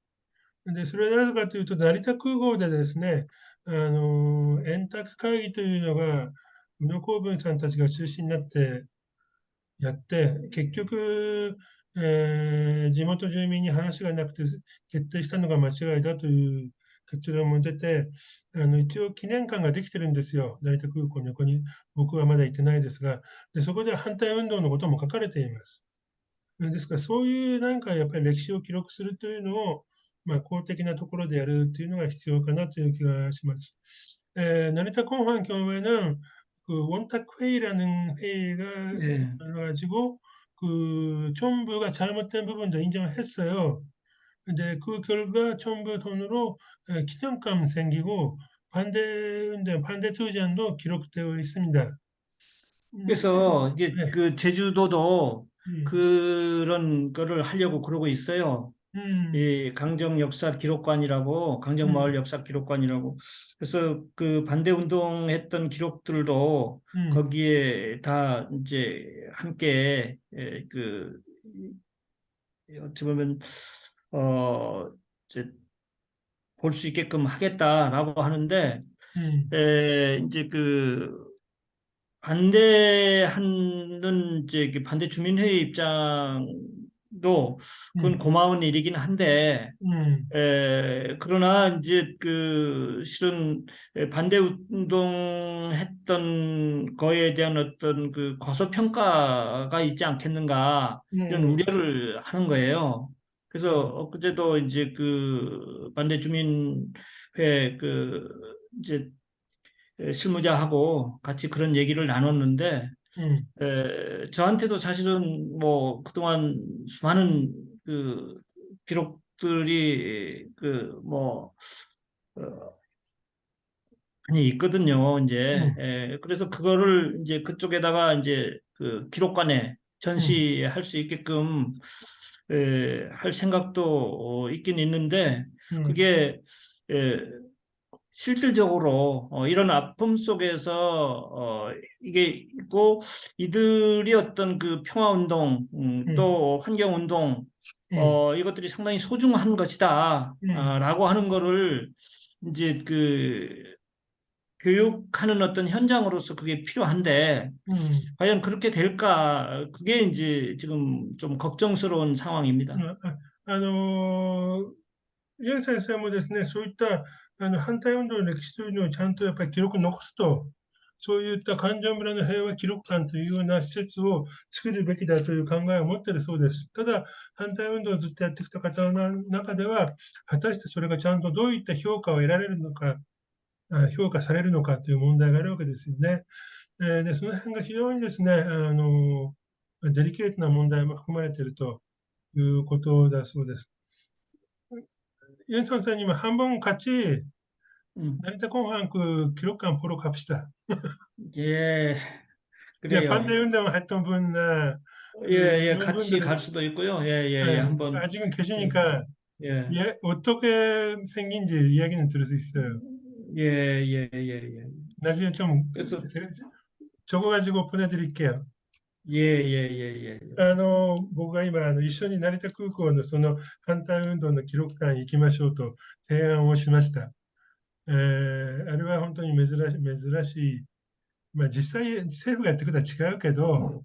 S1: 근데 それはなぜかというと、成田空港でですね、円卓会議というのが、宇野公文さんたちが中心になってやって、結局、地元住民に話がなくて決定したのが間違いだという結論も出て、一応記念館ができてるんですよ。成田空港の横に。僕はまだ行ってないですが、でそこで反対運動のことも書かれています。ですから、そういうなんかやっぱり歴史を記録するというのを、公的なところでやるというのが必要かなという気がします。나리타 공항 경우에는 그 원탁 회의라는 회의가
S2: 예.
S1: 가지고 그 정부가 잘못된 부분도 인정을 했어요. 근데 그 결과 정부 돈으로 기념감 생기고 반대 투쟁도 기록되어 있습니다.
S2: 그래서 이게
S1: 네.
S2: 그 제주도도
S1: 음,
S2: 그런 거를 하려고 그러고 있어요.
S1: 음,
S2: 이 강정 역사 기록관이라고, 강정마을 역사 기록관이라고. 그래서 그 반대 운동했던 기록들도
S1: 음,
S2: 거기에 다 이제 함께 그 어찌 보면 이제 볼 수 있게끔 하겠다라고 하는데
S1: 음,
S2: 이제 그 반대하는 이제 그 반대 주민회의 입장도 그건
S1: 음,
S2: 고마운 일이긴 한데
S1: 음,
S2: 그러나 이제 그 실은 반대 운동했던 거에 대한 어떤 그 과소평가가 있지 않겠는가 이런
S1: 음,
S2: 우려를 하는 거예요. 그래서 엊그제도 이제 그 반대 주민회 그 이제 실무자하고 같이 그런 얘기를 나눴는데
S1: 음,
S2: 저한테도 사실은 뭐 그동안 수많은 그 기록들이 그뭐 많이 있거든요. 이제
S1: 음,
S2: 그래서 그거를 이제 그쪽에다가 이제 그 기록관에
S1: 음,
S2: 전시할 수 있게끔 할 생각도 있긴 있는데
S1: 음,
S2: 그게 에, 실질적으로 이런 아픔 속에서 이게 있고 이들이 어떤 그 평화운동
S1: 음,
S2: 또 환경운동
S1: 음,
S2: 이것들이 상당히 소중한 것이다
S1: 음,
S2: 라고 하는 거를 이제 그 교육하는 어떤 현장으로서 그게 필요한데
S1: 음.
S2: 과연 그렇게 될까 그게 이제 지금 좀 걱정스러운 상황입니다.
S1: ユン先生もですね、そういった反対運動の歴史というのをちゃんとやっぱり記録に残すと、そういった環状村の平和記録館というような施設を作るべきだという考えを持っているそうです。ただ、反対運動をずっとやってきた方の中では、果たしてそれがちゃんとどういった評価を得られるのか、評価されるのかという問題があるわけですよね。で、その辺が非常にですね、デリケートな問題も含まれているということだそうです。윤 선생님은 한 번 같이 나리타 공항 그 기록관 보러 갑시다.
S2: 예,
S1: 네, 반대
S2: 그래요.
S1: 운동을 했던 분이나
S2: 예, 예,
S1: 이런
S2: 같이
S1: 분들이
S2: 갈 수도 있고요. 예, 예, 예, 한번.
S1: 아직은
S2: 예,
S1: 계시니까
S2: 예,
S1: 어떻게 생긴지 이야기는 들을 수 있어요.
S2: 예, 예, 예, 예.
S1: 나중에 좀
S2: 그래서,
S1: 적어가지고 보내드릴게요.
S2: 예, 예, 예, 예.
S1: 僕が今、一緒に成田空港のその反対運動の記録館に行きましょうと提案をしました。あれは本当に珍しい。まあ、実際、政府がやってることは違うけど、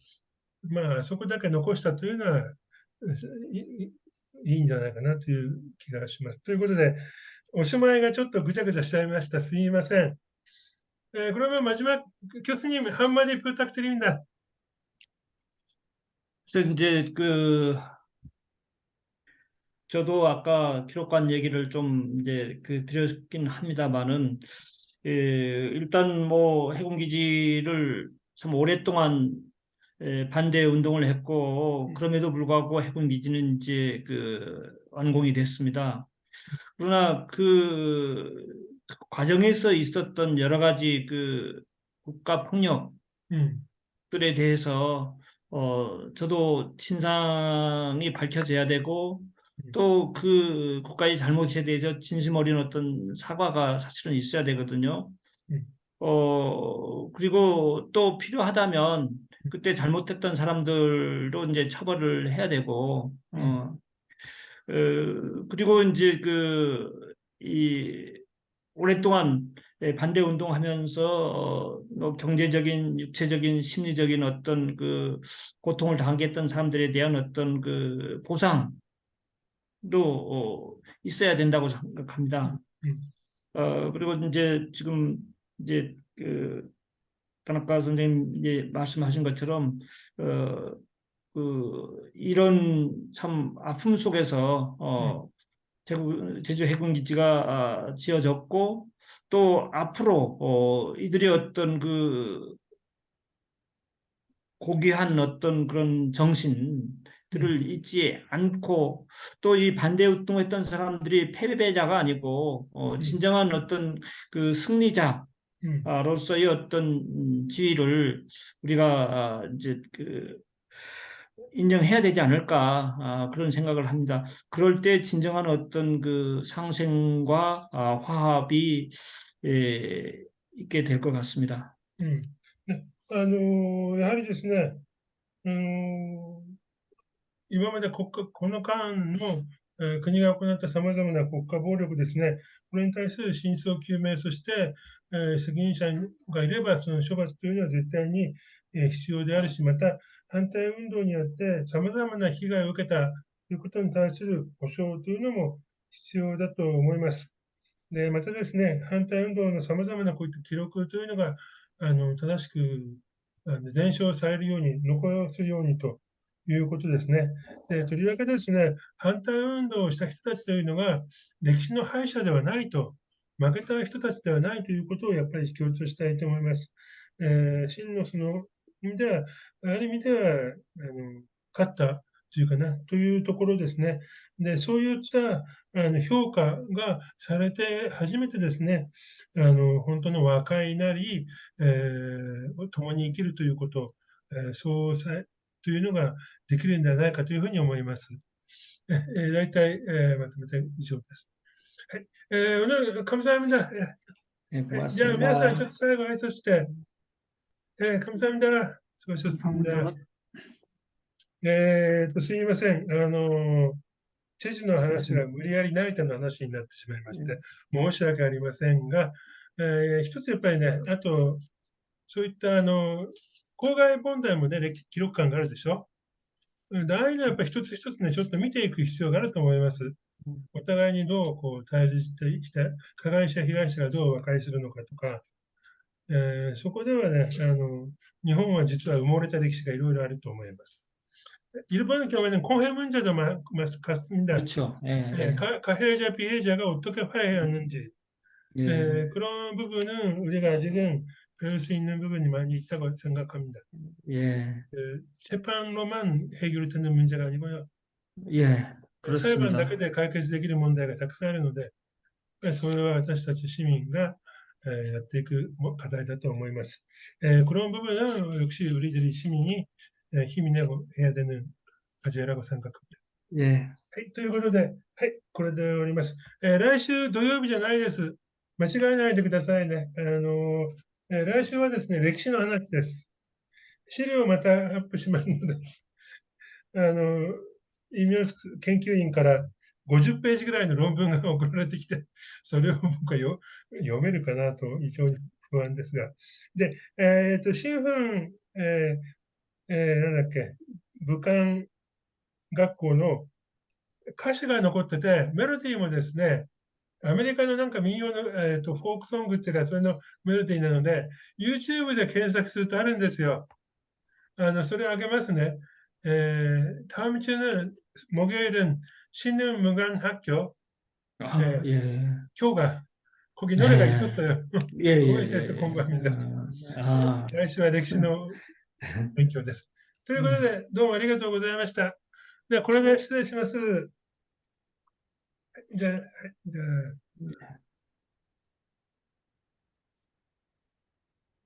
S1: まあ、そこだけ残したというのは、いいんじゃないかなという気がします。ということで、おしまいがちょっとぐちゃぐちゃしちゃいました。すみません。그러면 마지막 교수님 한마디 부탁드립니다.
S2: 그래서 이제 저도 아까 기록관 얘기를 좀 이제 드렸긴 합니다만은, 일단 뭐 해군기지를 참 오랫동안 반대 운동을 했고, 그럼에도 불구하고 해군기지는 이제 완공이 됐습니다. 그러나 그 과정에서 있었던 여러 가지 국가 폭력들에 대해서 저도 진상이 밝혀져야 되고, 또 그 국가의 잘못에 대해서 진심 어린 어떤 사과가 사실은 있어야 되거든요. 그리고 또 필요하다면 그때 잘못했던 사람들도 이제 처벌을 해야 되고, 그리고 이제 오랫동안 반대 운동하면서 뭐 경제적인, 육체적인, 심리적인 어떤 고통을 당했던 사람들에 대한 어떤 보상도 있어야 된다고 생각합니다. 그리고 이제 지금 이제 타나카 선생님 이제 말씀하신 것처럼 이런 참 아픔 속에서 제주 해군기지가 지어졌고, 또 앞으로 이들의 어떤 고귀한 어떤 그런 정신들을 잊지 않고, 또 이 반대 운동했던 사람들이 패배자가 아니고 진정한 어떤 승리자로서의 어떤 지위를 우리가 이제 인정해야 되지 않을까, 그런 생각을 합니다. 그럴 때 진정한 어떤 상생과 화합이 있게 될 것 같습니다.
S1: ね、やはりですね、今までこの間の、国が行ったさまざまな国家暴力ですね、これに対する真相究明、そして、責任者がいれば、その処罰というのは絶対に、必要であるし、また、反対運動によってさまざまな被害を受けたということに対する補償というのも必要だと思います。で、またですね、反対運動のさまざまなこういった記録というのが、正しく伝承されるように、残すようにということですね。で、とりわけですね、反対運動をした人たちというのが、歴史の敗者ではないと、負けた人たちではないということをやっぱり強調したいと思います。真のその意味では、ある意味では、勝ったというかな、というところですね。で、そういった評価がされて初めてですね、本当の和解なり、共に生きるということ、というのができるんではないかというふうに思います。大体、まとめて以上です。はい。오늘 감사합니다.じゃあ皆さんちょっと最後挨拶して、감사합니다. 수고하셨습니다. すみません。チェジュの話が無理やり成田の話になってしまいまして、申し訳ありませんが、一つやっぱりね、あと、そういった郊外問題もね、記録感があるでしょ。ああいうのはやっぱり一つ一つね、ちょっと見ていく必要があると思います。お互いにどう対立してきた、加害者、被害者がどう和解するのかとか、そこではね、日本は実は埋もれた歴史がいろいろあると思います。일본은 경우에는 공해 문제도 같습니다.
S2: 그렇죠.
S1: 가해자, 피해자가 어떻게 화해하는지 그런 부분은 우리가 아직은 배울 수 있는 부분이 많이 있다고 생각합니다. 재판로만 해결되는 문제가 아니고요.裁判だけで解決できる問題がたくさんあるので、それは私たち市民がやっていく課題だと思います。그런 부분은 역시 우리들이 시민이 힘이 내고 해야 되는 과제라고 생각합니다. はい、ということで、はい、これで終わります。来週土曜日じゃないです。間違えないでくださいね。来週はですね、歴史の話です。資料をまたアップしますので、医療研究員から50ページぐらいの論文が送られてきて、それを僕は読めるかなと非常に不安ですが。で、新聞、なんだっけ、武漢学校の歌詞が残ってて、メロディーもですね、アメリカのなんか民謡の、フォークソングっていうか、それのメロディーなので、YouTube で検索するとあるんですよ。それあげますね。다음주는 목요일은 신흥무관학교
S2: 아, 예.
S1: 교가 거기 노래가
S2: 네.
S1: 있었어요.
S2: 예, 예,
S1: 그거에
S2: 예,
S1: 대해서
S2: 예.
S1: 공부합니다.
S2: 아,
S1: 来週は歴史の勉強です。ということで、どうもありがとうございました。では、これで失礼します。じゃあ、はい、じゃあ、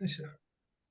S1: よいしょ。